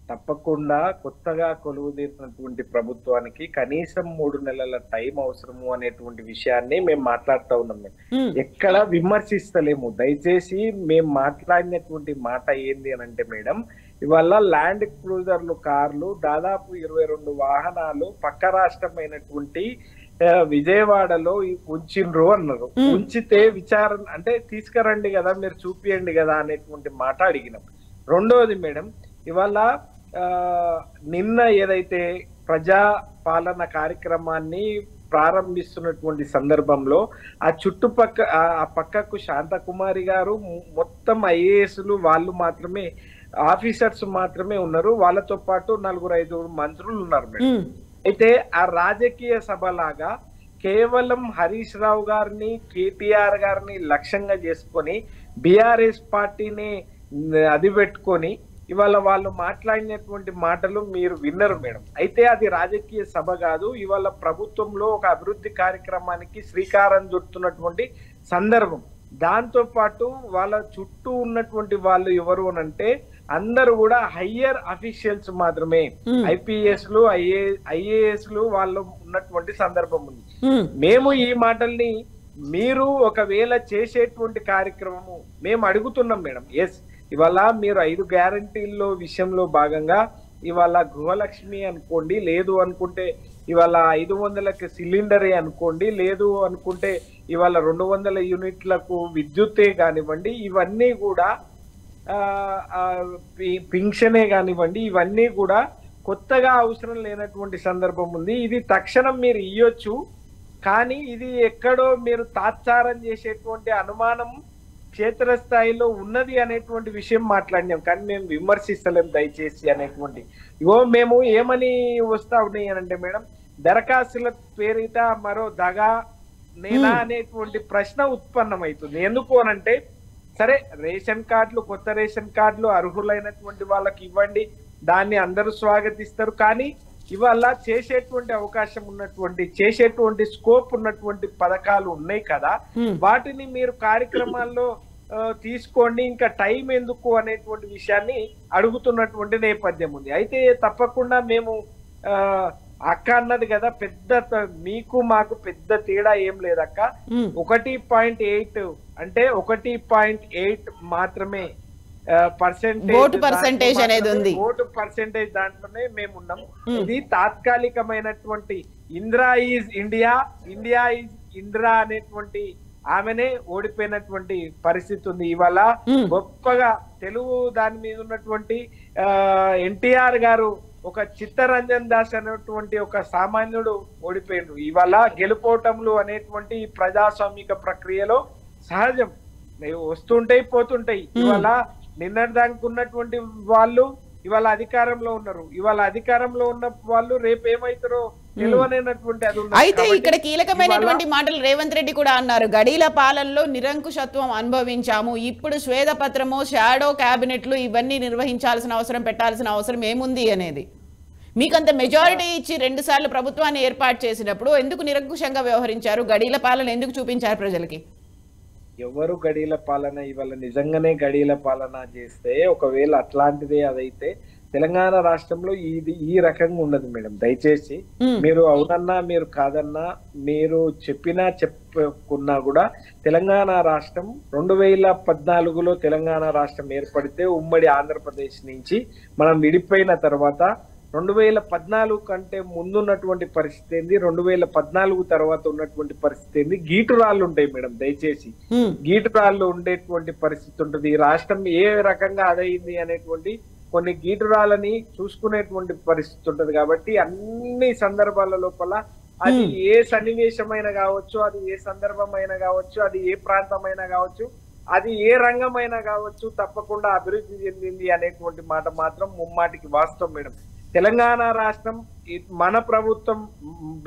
తప్పకుండా కొత్తగా కొలువుదీరినటువంటి ప్రభుత్వానికి కనీసం 3 నెలల టైం అవసరము అనేటువంటి విషయాన్ని మేము మాట్లాడుతూ ఉన్నాం. మేము ఎక్కడ విమర్శిస్తలేము. దయచేసి మేము మాట్లాడినటువంటి మాట ఏంది అని అంటే మేడం, ఇవాళ ల్యాండ్ క్రూజర్లు కార్లు దాదాపు 22 వాహనాలు పక్క రాష్ట్రమైనటువంటి విజయవాడలో ఉంచిండ్రు అన్నారు. ఉంచితే విచారణ అంటే తీసుకురండి కదా, మీరు చూపియండి కదా అనేటువంటి మాట అడిగినాం. రెండోది మేడం, ఇవాళ నిన్న ఏదైతే ప్రజా పాలన కార్యక్రమాన్ని ప్రారంభిస్తున్నటువంటి సందర్భంలో ఆ చుట్టుపక్క ఆ పక్కకు శాంతకుమారి గారు మొత్తం ఐఏఎస్లు వాళ్ళు మాత్రమే, ఆఫీసర్స్ మాత్రమే ఉన్నారు. వాళ్ళతో పాటు 4-5 మంత్రులు ఉన్నారు మేడం. అయితే ఆ రాజకీయ సభ లాగా కేవలం హరీష్ రావు గారిని, కేటీఆర్ గారిని లక్ష్యంగా చేసుకొని బీఆర్ఎస్ పార్టీని అది పెట్టుకొని ఇవాళ వాళ్ళు మాట్లాడినటువంటి మాటలు మీరు విన్నరు మేడం. అయితే అది రాజకీయ సభ కాదు. ఇవాళ ప్రభుత్వంలో ఒక అభివృద్ధి కార్యక్రమానికి శ్రీకారం చుడుతున్నటువంటి సందర్భం. దాంతో పాటు వాళ్ళ చుట్టూ ఉన్నటువంటి వాళ్ళు ఎవరు అనంటే అందరూ కూడా హయ్యర్ అఫీషియల్స్ మాత్రమే, ఐపీఎస్లు ఐఏఎస్లు వాళ్ళు ఉన్నటువంటి సందర్భం ఉంది. మేము ఈ మాటల్ని మీరు ఒకవేళ చేసేటువంటి కార్యక్రమము మేము అడుగుతున్నాం మేడం. ఎస్, ఇవాళ మీరు 5 గ్యారంటీల్లో విషయంలో భాగంగా ఇవాళ గృహలక్ష్మి అనుకోండి, లేదు అనుకుంటే ఇవాళ 500కి సిలిండరే అనుకోండి, లేదు అనుకుంటే ఇవాళ 200 యూనిట్లకు విద్యుత్తే కానివ్వండి, ఇవన్నీ కూడా పింఛనే కానివ్వండి, ఇవన్నీ కూడా కొత్తగా అవసరం లేనటువంటి సందర్భం ఉంది. ఇది తక్షణం మీరు ఇయ్యొచ్చు, కానీ ఇది ఎక్కడో మీరు తాత్సారం చేసేటువంటి అనుమానం క్షేత్రస్థాయిలో ఉన్నది అనేటువంటి విషయం మాట్లాడినాం. కానీ మేము విమర్శిస్తలేం దయచేసి అనేటువంటి. ఇవో మేము ఏమని వస్తా ఉన్నాయి అనంటే మేడం, దరఖాస్తుల పేరిట మరో దగా నేనా అనేటువంటి ప్రశ్న ఉత్పన్నమవుతుంది. ఎందుకు అనంటే, సరే రేషన్ కార్డులు, కొత్త రేషన్ కార్డులు అర్హులైనటువంటి వాళ్ళకి ఇవ్వండి, దాన్ని అందరూ స్వాగతిస్తారు. కానీ ఇవాళ చేసేటువంటి అవకాశం ఉన్నటువంటి, చేసేటువంటి స్కోప్ ఉన్నటువంటి పథకాలు ఉన్నాయి కదా, వాటిని మీరు కార్యక్రమాల్లో తీసుకోండి, ఇంకా టైం ఎందుకు అనేటువంటి విషయాన్ని అడుగుతున్నటువంటి నేపథ్యం ఉంది. అయితే తప్పకుండా మేము అక్క అన్నది కదా, పెద్ద మీకు మాకు పెద్ద తేడా ఏం లేదక్క. 1.8 అంటే 1.8 మాత్రమే ఓటు పర్సెంటేజ్ అనేది ఉంది. ఓటు పర్సెంటేజ్ దాంట్లోనే మేము ఉన్నాం. ఇది తాత్కాలికమైనటువంటి Indira is India, India is Indira అనేటువంటి ఆమెనే ఓడిపోయినటువంటి పరిస్థితి ఉంది. ఇవాళ గొప్పగా తెలుగు దాని మీద ఉన్నటువంటి ఎన్టీఆర్ గారు ఒక చిత్తరంజన్ దాస్ అనేటువంటి ఒక సామాన్యుడు ఓడిపోయిండు. ఇవాళ గెలుపోటములు అనేటువంటి ప్రజాస్వామిక ప్రక్రియలో సహజం, వస్తుంటాయి పోతుంటాయి. ఇవాళ నిన్నటిదానికి ఉన్నటువంటి వాళ్ళు ఇవాళ అధికారంలో ఉన్నారు, ఇవాళ అధికారంలో ఉన్న వాళ్ళు రేపు ఏమైతారో తెలియనటువంటి అది. అయితే ఇక్కడ కీలకమైనటువంటి మాటలు రేవంత్ రెడ్డి కూడా అన్నారు. గడీల పాలనలో నిరంకుశత్వం అనుభవించాము, ఇప్పుడు శ్వేతపత్రము, షాడో క్యాబినెట్లు ఇవన్నీ నిర్వహించాల్సిన అవసరం, పెట్టాల్సిన అవసరం ఏముంది అనేది. మీకంత మెజారిటీ ఇచ్చి 2 సార్లు ప్రభుత్వాన్ని ఏర్పాటు చేసినప్పుడు ఎందుకు నిరంకుశంగా వ్యవహరించారు? గడీల పాలన ఎందుకు చూపించారు ప్రజలకి? ఎవరు గడీల పాలన ఇవాళ నిజంగానే గడీల పాలన చేస్తే, ఒకవేళ అట్లాంటిదే అదైతే తెలంగాణ రాష్ట్రంలో ఈ రకంగా ఉండదు మేడం. దయచేసి మీరు అవునన్నా మీరు కాదన్నా, మీరు చెప్పినా చెప్పుకున్నా కూడా తెలంగాణ రాష్ట్రం 2014లో తెలంగాణ రాష్ట్రం ఏర్పడితే ఉమ్మడి ఆంధ్రప్రదేశ్ నుంచి మనం విడిపోయిన తర్వాత 2014 కంటే ముందున్నటువంటి పరిస్థితి ఏంది, 2014 తర్వాత ఉన్నటువంటి పరిస్థితి ఏంది, గీటురాళ్ళు ఉంటాయి మేడం. దయచేసి గీటురాళ్ళు ఉండేటువంటి పరిస్థితి ఉంటుంది. ఈ రాష్ట్రం ఏ రకంగా అదయింది అనేటువంటి కొన్ని గీటురాళ్ళని చూసుకునేటువంటి పరిస్థితి ఉంటది. కాబట్టి అన్ని సందర్భాల లోపల అది ఏ సన్నివేశమైనా కావచ్చు, అది ఏ సందర్భమైనా కావచ్చు, అది ఏ ప్రాంతమైనా కావచ్చు, అది ఏ రంగమైనా కావచ్చు, తప్పకుండా అభివృద్ధి చెందింది అనేటువంటి మాట మాత్రం ముమ్మాటికి వాస్తవం మేడం. తెలంగాణ రాష్ట్రం మన ప్రభుత్వం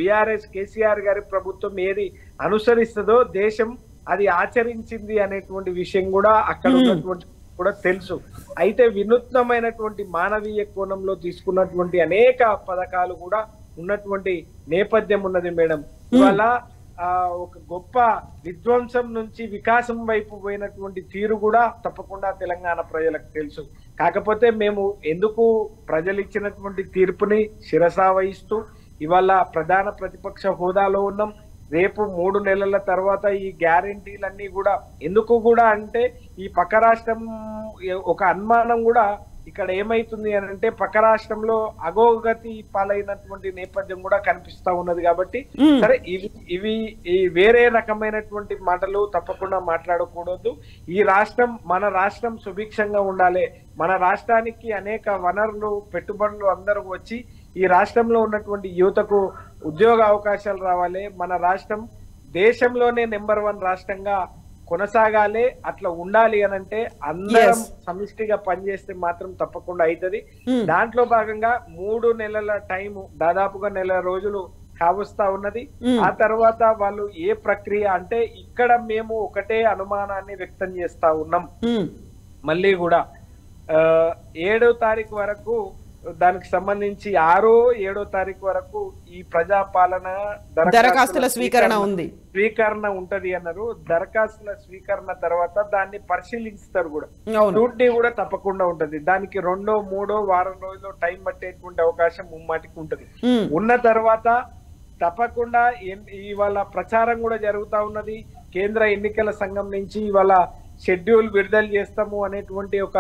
బీఆర్ఎస్ కేసీఆర్ గారి ప్రభుత్వం ఏది అనుసరిస్తుందో దేశం అది ఆచరించింది అనేటువంటి విషయం కూడా అక్కడ ఉన్నటువంటి కూడా తెలుసు. అయితే వినూత్నమైనటువంటి మానవీయ కోణంలో తీసుకున్నటువంటి అనేక పథకాలు కూడా ఉన్నటువంటి నేపథ్యం ఉన్నది మేడం. ఇవాళ ఒక గొప్ప విధ్వంసం నుంచి వికాసం వైపు పోయినటువంటి తీరు కూడా తప్పకుండా తెలంగాణ ప్రజలకు తెలుసు. కాకపోతే మేము ఎందుకు ప్రజలు ఇచ్చినటువంటి తీర్పుని శిరసా వహిస్తూ ఇవాళ ప్రధాన ప్రతిపక్ష హోదాలో ఉన్నాం. రేపు 3 నెలల తర్వాత ఈ గ్యారెంటీలన్నీ కూడా ఎందుకు కూడా అంటే, ఈ పక్క రాష్ట్రం ఒక అనుమానం కూడా ఇక్కడ ఏమైతుంది అని అంటే, పక్క రాష్ట్రంలో అగోగతి పాలైనటువంటి నేపథ్యం కూడా కనిపిస్తా ఉన్నది. కాబట్టి సరే ఇవి వేరే రకమైనటువంటి మాటలు తప్పకుండా మాట్లాడకూడదు. ఈ రాష్ట్రం మన రాష్ట్రం సుభిక్షంగా ఉండాలి, మన రాష్ట్రానికి అనేక వనరులు పెట్టుబడులు అందరూ వచ్చి ఈ రాష్ట్రంలో ఉన్నటువంటి యువతకు ఉద్యోగ అవకాశాలు రావాలి, మన రాష్ట్రం దేశంలోనే నెంబర్ 1 రాష్ట్రంగా కొనసాగాలి. అట్లా ఉండాలి అని అంటే అందరం సమిష్టిగా పనిచేస్తే మాత్రం తప్పకుండా అవుతుంది. దాంట్లో భాగంగా 3 నెలల టైము, దాదాపుగా 1 నెల రోజులు కావస్తా ఉన్నది. ఆ తర్వాత వాళ్ళు ఏ ప్రక్రియ అంటే, ఇక్కడ మేము ఒకటే అనుమానాన్ని వ్యక్తం చేస్తా ఉన్నాం. మళ్ళీ కూడా 7వ తారీఖు వరకు దానికి సంబంధించి 6వ 7వ తారీఖు వరకు ఈ ప్రజాపాలన దరఖాస్తుల స్వీకరణ ఉంటది అన్నారు. దరఖాస్తుల స్వీకరణ తర్వాత దాన్ని పరిశీలిస్తారు కూడా, స్క్రూటినీ కూడా తప్పకుండా ఉంటది. దానికి 2వ 3వ వారం రోజుల్లో టైం పట్టేటువంటి అవకాశం ముమ్మాటికి ఉంటది. ఉన్న తర్వాత తప్పకుండా ఇవాళ ప్రచారం కూడా జరుగుతా ఉన్నది. కేంద్ర ఎన్నికల సంఘం నుంచి ఇవాళ షెడ్యూల్ విడుదల చేస్తాము అనేటువంటి ఒక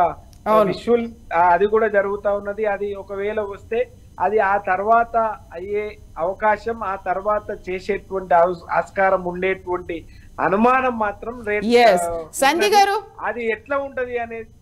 విజువల్ అది కూడా జరుగుతా ఉన్నది. అది ఒకవేళ వస్తే అది ఆ తర్వాత అయ్యే అవకాశం, ఆ తర్వాత చేసేటువంటి ఆస్కారం ఉండేటువంటి అనుమానం మాత్రం సంధ్య గారు అది ఎట్లా ఉంటది అనేది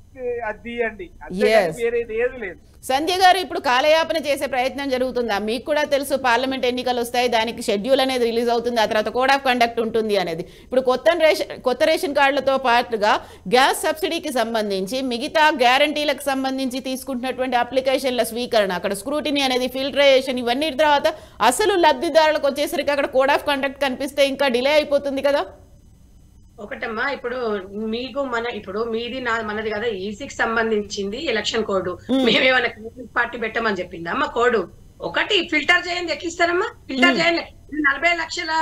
అది అండి, వేరేది ఏది లేదు. సంధ్య గారు, ఇప్పుడు కాలయాపన చేసే ప్రయత్నం జరుగుతుందా? మీకు కూడా తెలుసు పార్లమెంట్ ఎన్నికలు వస్తాయి, దానికి షెడ్యూల్ అనేది రిలీజ్ అవుతుంది, ఆ తర్వాత కోడ్ ఆఫ్ కండక్ట్ ఉంటుంది అనేది. ఇప్పుడు కొత్త రేషన్ కార్డులతో పాటుగా గ్యాస్ సబ్సిడీకి సంబంధించి మిగతా గ్యారంటీలకు సంబంధించి తీసుకుంటున్నటువంటి అప్లికేషన్ల స్వీకరణ, అక్కడ స్క్రూటినీ అనేది, ఫిల్టరేషన్, ఇవన్నీ తర్వాత అసలు లబ్ధిదారులకు వచ్చేసరికి అక్కడ కోడ్ ఆఫ్ కండక్ట్ కనిపిస్తే ఇంకా డిలే అయిపోతుంది కదా. ఒకటమ్మా, ఇప్పుడు మీకు ఇప్పుడు మీది మనది కదా, ఈసీకి సంబంధించింది ఎలక్షన్ కోడ్. మేమేమన్నా పార్టీ పెట్టమని చెప్పింది అమ్మ కోడ్. ఒకటి ఫిల్టర్ చేయండి, ఎక్కిస్తారమ్మా, ఫిల్టర్ చేయండి. 40 లక్షల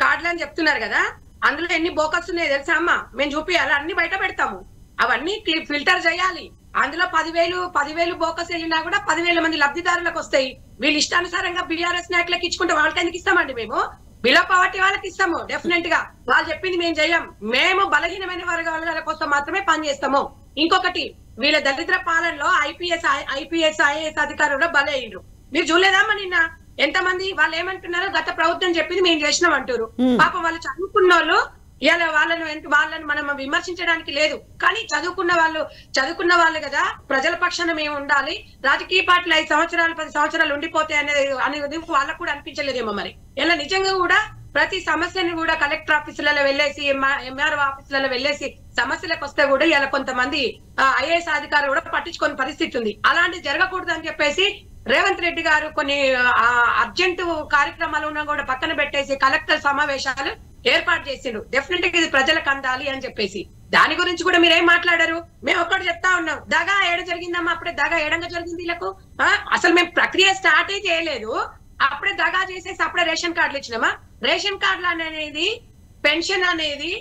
కార్డులు అని చెప్తున్నారు కదా, అందులో ఎన్ని బోకస్ ఉన్నాయో తెలుసా అమ్మా? మేము చూపియాలి, అన్ని బయట పెడతాము, అవన్నీ ఫిల్టర్ చేయాలి. అందులో 10,000 బోకస్ వెళ్ళినా కూడా 10,000 మంది లబ్ధిదారులకు వస్తాయి. వీళ్ళు ఇష్టానుసారంగా బీఆర్ఎస్ నాయకులకు ఇచ్చుకుంటే వాళ్ళకి ఎందుకు ఇస్తామండి? మేము బిలో పవర్టీ వాళ్ళకి ఇస్తాము డెఫినెట్ గా. వాళ్ళు చెప్పింది మేము చెయ్యం, మేము బలహీనమైన వర్గాల కోసం మాత్రమే పనిచేస్తాము. ఇంకొకటి, వీళ్ళ దరిద్ర పాలనలో ఐపీఎస్ ఐఏఎస్ అధికారులు బలయ్యిండ్రు. మీరు చూడలేదమ్మా నిన్న ఎంతమంది? వాళ్ళు ఏమంటున్నారు, గత ప్రభుత్వం చెప్పింది మేము చేసినాం అంటారు. పాపం వాళ్ళు చదువుకున్న వాళ్ళు ఇలా వాళ్ళని మనం విమర్శించడానికి లేదు. కానీ చదువుకున్న వాళ్ళు కదా, ప్రజల పక్షాన మేము ఉండాలి, రాజకీయ పార్టీలు 5 సంవత్సరాలు 10 సంవత్సరాలు ఉండిపోతాయి అనేది వాళ్ళకు కూడా అనిపించలేదేమో. మరి ఇలా నిజంగా కూడా ప్రతి సమస్యని కూడా కలెక్టర్ ఆఫీసులలో వెళ్ళేసి ఎంఆర్ఓ ఆఫీసులలో వెళ్ళేసి సమస్యలకు వస్తే కూడా ఇలా కొంతమంది ఐఏఎస్ అధికారులు కూడా పట్టించుకునే పరిస్థితి ఉంది. అలాంటి జరగకూడదు అని చెప్పేసి రేవంత్ రెడ్డి గారు కొన్ని అర్జెంట్ కార్యక్రమాలు ఉన్నా కూడా పక్కన పెట్టేసి కలెక్టర్ సమావేశాలు ఏర్పాటు చేసిండు. డెఫినెట్ గా ఇది ప్రజలకు అందాలి అని చెప్పేసి. దాని గురించి కూడా మీరేం మాట్లాడారు? మేము ఒక్కటి చెప్తా ఉన్నాం, దగా ఏడ జరిగిందమ్మా, అప్పుడే దగా ఏడంగా జరిగింది వీళ్ళకు. అసలు మేము ప్రక్రియ స్టార్ట్ చేయలేదు, అప్పుడే దగా చేసేసి అప్పుడే రేషన్ కార్డులు ఇచ్చినామా? రేషన్ కార్డులు అనేది, పెన్షన్ అనేది,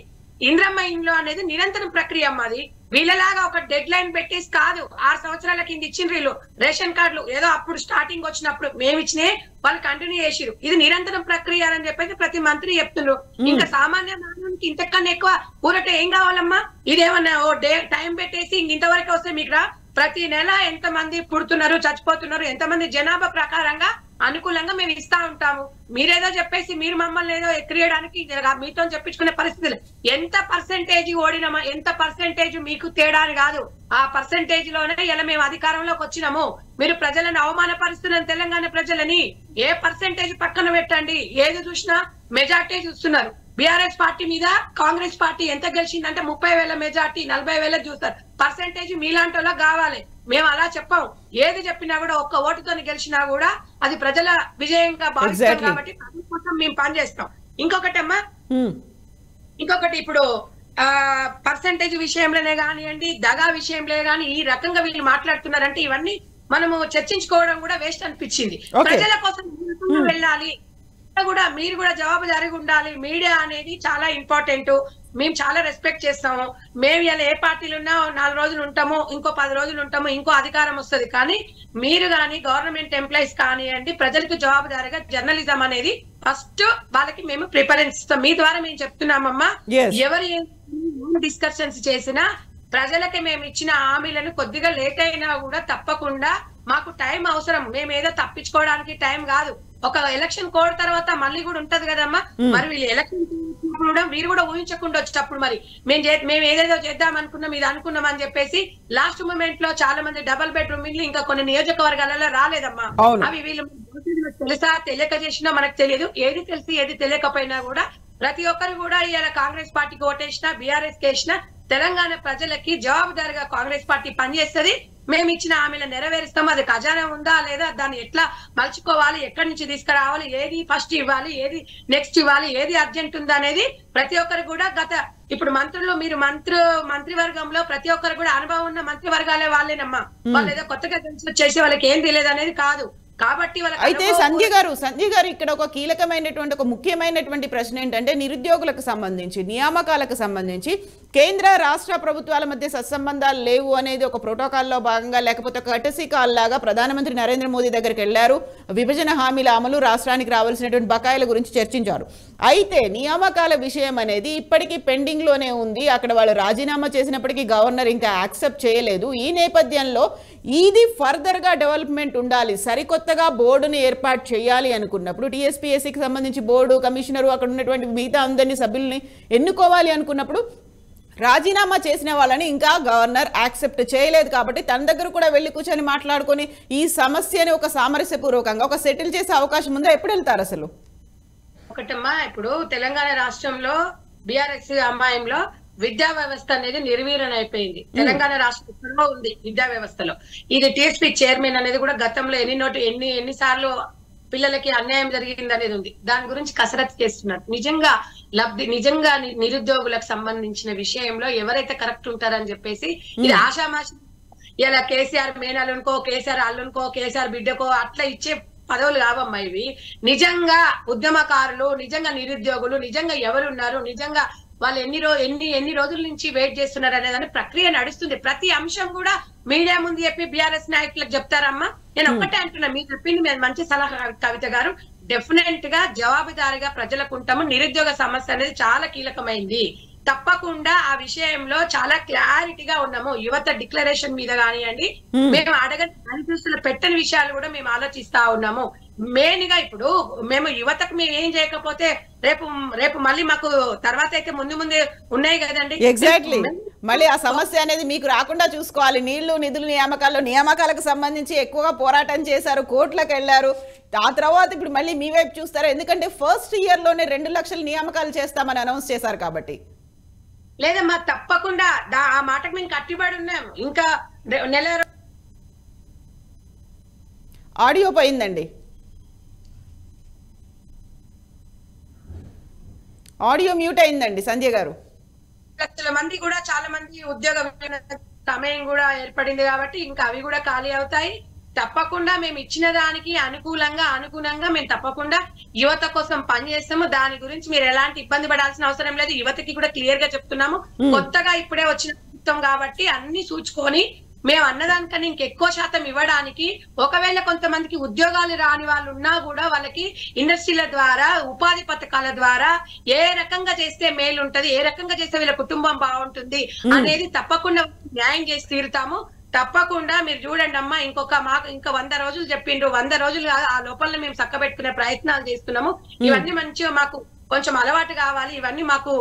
ఇంద్రమ్మ ఇండ్లు అనేది నిరంతరం ప్రక్రియ అమ్మది. వీళ్ళలాగా ఒక డెడ్ లైన్ పెట్టేసి కాదు. 6 సంవత్సరాల కింద ఇచ్చిండ్రు వీళ్ళు రేషన్ కార్డులు. ఏదో అప్పుడు స్టార్టింగ్ వచ్చినప్పుడు మేము ఇచ్చినే వాళ్ళు కంటిన్యూ చేసిరు. ఇది నిరంతరం ప్రక్రియ అని చెప్పేసి ప్రతి మంత్రి చెప్తున్నారు. ఇంకా సామాన్య మానవునికి ఇంతకన్నా ఎక్కువ ఊరట ఏం కావాలమ్మా? ఇదేమన్నా ఓ టైం పెట్టేసి ఇంతవరకు వస్తే మీకు ప్రతి నెల ఎంత మంది పుడుతున్నారు, చచ్చిపోతున్నారు, ఎంతమంది జనాభా ప్రకారంగా అనుకూలంగా మేము ఇస్తా ఉంటాము. మీరేదో చెప్పేసి మీరు మమ్మల్ని ఏదో ఎక్కిరియడానికి మీతో చెప్పించుకునే పరిస్థితులు. ఎంత పర్సెంటేజ్ ఓడినామా, ఎంత పర్సెంటేజ్ మీకు తేడా అని కాదు, ఆ పర్సెంటేజ్ లోనే ఇలా మేము అధికారంలోకి వచ్చినాము. మీరు ప్రజలను అవమానపరుస్తున్న తెలంగాణ ప్రజలని ఏ పర్సెంటేజ్ పక్కన పెట్టండి, ఏది చూసినా మెజార్టీ చూస్తున్నారు. బీఆర్ఎస్ పార్టీ మీద కాంగ్రెస్ పార్టీ ఎంత గెలిచిందంటే 30,000 మెజార్టీ, 40,000 చూస్తారు. పర్సెంటేజ్ మీలాంటి వాళ్ళకి కావాలి. మేము అలా చెప్పాం. ఏది చెప్పినా కూడా ఒక్క ఓటుతో గెలిచినా కూడా అది ప్రజల విజయంగా భావిస్తాం. కాబట్టి కోసం మేము పనిచేస్తాం. ఇంకొకటి ఇప్పుడు పర్సెంటేజ్ విషయంలోనే కానివ్వండి, దగా విషయంలో కానీ ఈ రకంగా వీళ్ళు మాట్లాడుతున్నారంటే ఇవన్నీ మనము చర్చించుకోవడం కూడా వేస్ట్ అనిపించింది. ప్రజల కోసం వెళ్ళాలి కూడా, మీరు కూడా జవాబుదారీగా ఉండాలి. మీడియా అనేది చాలా ఇంపార్టెంట్. మేము చాలా రెస్పెక్ట్ చేస్తాము. మేము ఇలా ఏ పార్టీలు ఉన్నా 4 రోజులు ఉంటాము, ఇంకో 10 రోజులు ఉంటాము, ఇంకో అధికారం వస్తుంది. కానీ మీరు కానీ గవర్నమెంట్ ఎంప్లాయీస్ కానివ్వండి, ప్రజలకు జవాబుదారీగా జర్నలిజం అనేది ఫస్ట్ వాళ్ళకి మేము ప్రిఫరెన్స్ ఇస్తాం. మీ ద్వారా మేము చెప్తున్నామమ్మా, ఎవరు డిస్కషన్స్ చేసినా ప్రజలకి మేము ఇచ్చిన హామీలను కొద్దిగా లేట్ అయినా కూడా తప్పకుండా మాకు టైం అవసరం. మేము ఏదో తప్పించుకోవడానికి టైం కాదు. ఒక ఎలక్షన్ కోడ్ తర్వాత మళ్ళీ కూడా ఉంటది కదమ్మా. మరి వీళ్ళు ఎలక్షన్ కూడా మీరు కూడా ఊహించకుండా వచ్చేటప్పుడు మరి మేము ఏదేదో చేద్దాం అనుకున్నాం, ఇది అనుకున్నాం అని చెప్పేసి లాస్ట్ మూమెంట్ లో చాలా మంది డబుల్ బెడ్రూమ్ ఇల్లు ఇంకా కొన్ని నియోజకవర్గాలలో రాలేదమ్మా. అవి వీళ్ళు తెలుసా తెలియక చేసినా మనకు తెలియదు. ఏది తెలిసి ఏది తెలియకపోయినా కూడా ప్రతి ఒక్కరు కూడా ఇలా కాంగ్రెస్ పార్టీకి ఓటేసినా, బీఆర్ఎస్ కి వేసినా తెలంగాణ ప్రజలకి జవాబుదారిగా కాంగ్రెస్ పార్టీ పనిచేస్తుంది. మేము ఇచ్చిన హామీలను నెరవేరుస్తాము. అది ఖజానా ఉందా లేదా, దాన్ని ఎట్లా మలుచుకోవాలి, ఎక్కడి నుంచి తీసుకురావాలి, ఏది ఫస్ట్ ఇవ్వాలి, ఏది నెక్స్ట్ ఇవ్వాలి, ఏది అర్జెంట్ ఉందా అనేది ప్రతి ఒక్కరు కూడా ఇప్పుడు మంత్రులు, మీరు మంత్రివర్గంలో ప్రతి ఒక్కరు కూడా అనుభవం ఉన్న మంత్రివర్గాలే వాళ్ళేనమ్మా. వాళ్ళు ఏదో కొత్తగా చేసే వాళ్ళకి ఏం తెలియదు అనేది కాదు. కాబట్టి అయితే సంధ్య గారు ఇక్కడ ఒక కీలకమైనటువంటి ఒక ముఖ్యమైనటువంటి ప్రశ్న ఏంటంటే నిరుద్యోగులకు సంబంధించి, నియామకాలకు సంబంధించి కేంద్ర రాష్ట్ర ప్రభుత్వాల మధ్య సత్సంబంధాలు లేవు అనేది ఒక ప్రోటోకాల్లో భాగంగా, లేకపోతే కటసీ కాల్ లాగా ప్రధానమంత్రి నరేంద్ర మోదీ దగ్గరికి వెళ్లారు, విభజన హామీల అమలు, రాష్ట్రానికి రావాల్సినటువంటి బకాయిల గురించి చర్చించారు. అయితే నియామకాల విషయం అనేది ఇప్పటికీ పెండింగ్ లోనే ఉంది. అక్కడ వాళ్ళు రాజీనామా చేసినప్పటికీ గవర్నర్ ఇంకా యాక్సెప్ట్ చేయలేదు. ఈ నేపథ్యంలో ఇది ఫర్దర్ గా డెవలప్మెంట్ ఉండాలి, సరికొత్తగా బోర్డుని ఏర్పాటు చేయాలి అనుకున్నప్పుడు, టీఎస్పీఎస్సీకి సంబంధించి బోర్డు, కమిషనరు, అక్కడ ఉన్నటువంటి మిగతా అందరినీ సభ్యుల్ని ఎన్నుకోవాలి అనుకున్నప్పుడు రాజీనామా చేసిన వాళ్ళని ఇంకా గవర్నర్ యాక్సెప్ట్ చేయలేదు. కాబట్టి తన దగ్గర కూడా వెళ్ళి కూర్చొని మాట్లాడుకొని ఈ సమస్యని ఒక సామరస్యపూర్వకంగా ఒక సెటిల్ చేసే అవకాశం ఉందా? ఎప్పుడు వెళ్తారు అసలు? ఒకటమ్మా, ఇప్పుడు తెలంగాణ రాష్ట్రంలో బీఆర్ఎస్ అమ్మాయంలో విద్యా వ్యవస్థ అనేది నిర్వీర్యం అయిపోయింది. తెలంగాణ రాష్ట్రంలో ఉంది విద్యా వ్యవస్థలో. ఇది టీఎస్పీ చైర్మన్ అనేది కూడా గతంలో ఎన్నిసార్లు పిల్లలకి అన్యాయం జరిగింది అనేది ఉంది. దాని గురించి కసరత్తు చేస్తున్నారు. నిజంగా నిరుద్యోగులకు సంబంధించిన విషయంలో ఎవరైతే కరెక్ట్ ఉంటారని చెప్పేసి ఇది ఆషామాషి ఇలా కేసీఆర్ మేనలునుకో, కేసీఆర్ అల్లునుకో, కేసీఆర్ బిడ్డకో అట్లా ఇచ్చే పదవులు కావమ్మా ఇవి. నిజంగా ఉద్యమకారులు, నిజంగా నిరుద్యోగులు, నిజంగా ఎవరున్నారు, నిజంగా వాళ్ళు ఎన్ని రోజుల నుంచి వెయిట్ చేస్తున్నారు అనేదాన్ని ప్రక్రియ నడుస్తుంది. ప్రతి అంశం కూడా మీడియా ముందు చెప్పి బీఆర్ఎస్ నాయకులకు చెప్తారమ్మా. నేను ఒక్కటే అంటున్నా, మీరు చెప్పింది మేము మంచి సలహా కవిత గారు. డెఫినెట్ గా జవాబుదారీగా ప్రజలకు ఉంటాము. నిరుద్యోగ సమస్య అనేది చాలా కీలకమైంది. తప్పకుండా ఆ విషయంలో చాలా క్లారిటీగా ఉన్నాము. యువత డిక్లరేషన్ మీద కానివ్వండి, మేము అడగని మేనిఫెస్టోలో పెట్టని విషయాలు కూడా మేము ఆలోచిస్తా ఉన్నాము. మెయిన్ గా ఇప్పుడు మేము యువతకు మేము ఏం చేయకపోతే రేపు రేపు మళ్ళీ మాకు తర్వాత అయితే ముందు ఉన్నాయి కదండి. ఎగ్జాక్ట్లీ, మళ్ళీ ఆ సమస్య అనేది మీకు రాకుండా చూసుకోవాలి. నీళ్లు నిధులు నియామకాలకు సంబంధించి ఎక్కువగా పోరాటం చేశారు, కోర్టులకు వెళ్ళారు. ఆ తర్వాత ఇప్పుడు మళ్ళీ మీ వైపు చూస్తారా? ఎందుకంటే ఫస్ట్ ఇయర్ లోనే 2 లక్షల నియామకాలు చేస్తామని అనౌన్స్ చేశారు కాబట్టి. లేదమ్మా, తప్పకుండా ఆ మాటకు మేము కట్టుబడి ఉన్నాం. ఇంకా నెల ఆడియో పోయిందండి, ఆడియో మ్యూట్ అయిందండి సంధ్య గారు. లక్షల మంది కూడా చాలా మంది ఉద్యోగ సమయం కూడా ఏర్పడింది కాబట్టి ఇంకా అవి కూడా ఖాళీ అవుతాయి. తప్పకుండా మేము ఇచ్చిన దానికి అనుగుణంగా మేము తప్పకుండా యువత కోసం పనిచేస్తాము. దాని గురించి మీరు ఎలాంటి ఇబ్బంది పడాల్సిన అవసరం లేదు. యువతకి కూడా క్లియర్ గా చెప్తున్నాము. కొత్తగా ఇప్పుడే వచ్చిన ప్రభుత్వం కాబట్టి అన్ని చూసుకొని మేము అన్నదానికన్నా ఇంకెక్కువ శాతం ఇవ్వడానికి, ఒకవేళ కొంతమందికి ఉద్యోగాలు రాని వాళ్ళు ఉన్నా కూడా వాళ్ళకి ఇండస్ట్రీల ద్వారా ఉపాధి పథకాల ద్వారా ఏ రకంగా చేస్తే మేలు ఉంటది, ఏ రకంగా చేస్తే వీళ్ళ కుటుంబం బాగుంటుంది అనేది తప్పకుండా న్యాయం చేసి తీరుతాము. తప్పకుండా మీరు చూడండి అమ్మా, ఇంకా 100 రోజులు చెప్పిండ్రు. 100 రోజులు ఆ లోపల మేము చక్కబెట్టుకునే ప్రయత్నాలు చేస్తున్నాము. ఇవన్నీ మంచిగా మాకు కొంచెం అలవాటు కావాలి. ఇవన్నీ మాకు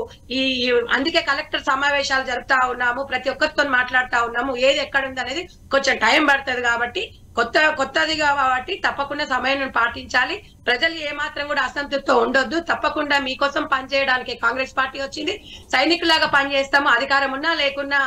అందుకే కలెక్టర్ సమావేశాలు జరుపుతా ఉన్నాము, ప్రతి ఒక్కరితో మాట్లాడుతా ఉన్నాము. ఏది ఎక్కడ ఉంది అనేది కొంచెం టైం పడుతుంది కాబట్టి కొత్తది కాబట్టి తప్పకుండా సమయం పాటించాలి. ప్రజలు ఏమాత్రం కూడా అసంతృప్తితో ఉండొద్దు. తప్పకుండా మీకోసం పనిచేయడానికి కాంగ్రెస్ పార్టీ వచ్చింది. సైనికులాగా పనిచేస్తాము. అధికారం ఉన్నా లేకున్నా,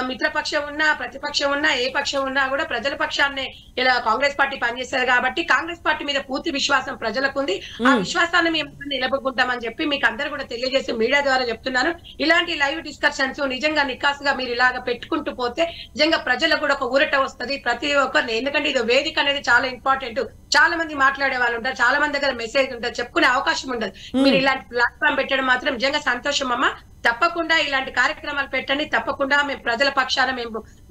మిత్రపక్షం ఉన్నా ప్రతిపక్షం ఉన్నా ఏ పక్షం ఉన్నా కూడా ప్రజల పక్షాన్నే ఇలా కాంగ్రెస్ పార్టీ పనిచేస్తారు కాబట్టి కాంగ్రెస్ పార్టీ మీద పూర్తి విశ్వాసం ప్రజలకు ఉంది. ఆ విశ్వాసాన్ని మేము నిలబడుకుంటామని చెప్పి మీకు అందరు కూడా తెలియజేసి మీడియా ద్వారా చెప్తున్నాను. ఇలాంటి లైవ్ డిస్కషన్స్ నిజంగా నికాసుగా మీరు ఇలాగ పెట్టుకుంటూ పోతే నిజంగా ప్రజలకు కూడా ఒక ఊరట వస్తుంది ప్రతి ఒక్కరిని. ఎందుకంటే ఇది వేదిక అనేది చాలా ఇంపార్టెంట్. చాలా మంది మాట్లాడే వాళ్ళు ఉంటారు, చాలా మంది దగ్గర మెసేజ్ ఉంటారు, చెప్పుకునే అవకాశం ఉండదు. మీరు ఇలాంటి ప్లాట్ఫామ్ పెట్టడం మాత్రం నిజంగా సంతోషం అమ్మా. తప్పకుండా ఇలాంటి కార్యక్రమాలు పెట్టండి. తప్పకుండా మేము ప్రజల పక్షాన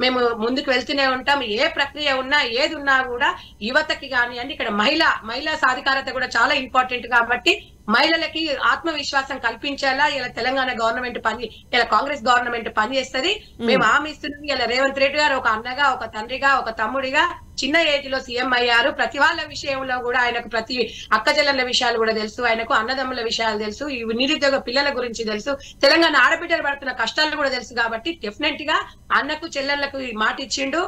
మేము ముందుకు వెళ్తూనే ఉంటాం. ఏ ప్రక్రియ ఉన్నా ఏది ఉన్నా కూడా యువతకి కానివ్వండి, ఇక్కడ మహిళా సాధికారత కూడా చాలా ఇంపార్టెంట్ కాబట్టి మహిళలకి ఆత్మవిశ్వాసం కల్పించేలా ఇలా తెలంగాణ గవర్నమెంట్ ఇలా కాంగ్రెస్ గవర్నమెంట్ పనిచేస్తుంది. మేము హామీ ఇస్తున్నాం. ఇలా రేవంత్ రెడ్డి గారు ఒక అన్నగా, ఒక తండ్రిగా, ఒక తమ్ముడిగా చిన్న ఏజ్ లో సీఎం అయ్యారు. ప్రతి వాళ్ళ విషయంలో కూడా ఆయనకు ప్రతి అక్కజల్లల విషయాలు కూడా తెలుసు, ఆయనకు అన్నదమ్ముల విషయాలు తెలుసు, ఈ నిరుద్యోగ పిల్లల గురించి తెలుసు, తెలంగాణ ఆడబిడ్డలు పడుతున్న కష్టాలు కూడా తెలుసు. కాబట్టి డెఫినెట్ గా అన్నకు చెల్లెళ్లకు మాట ఇచ్చిండు.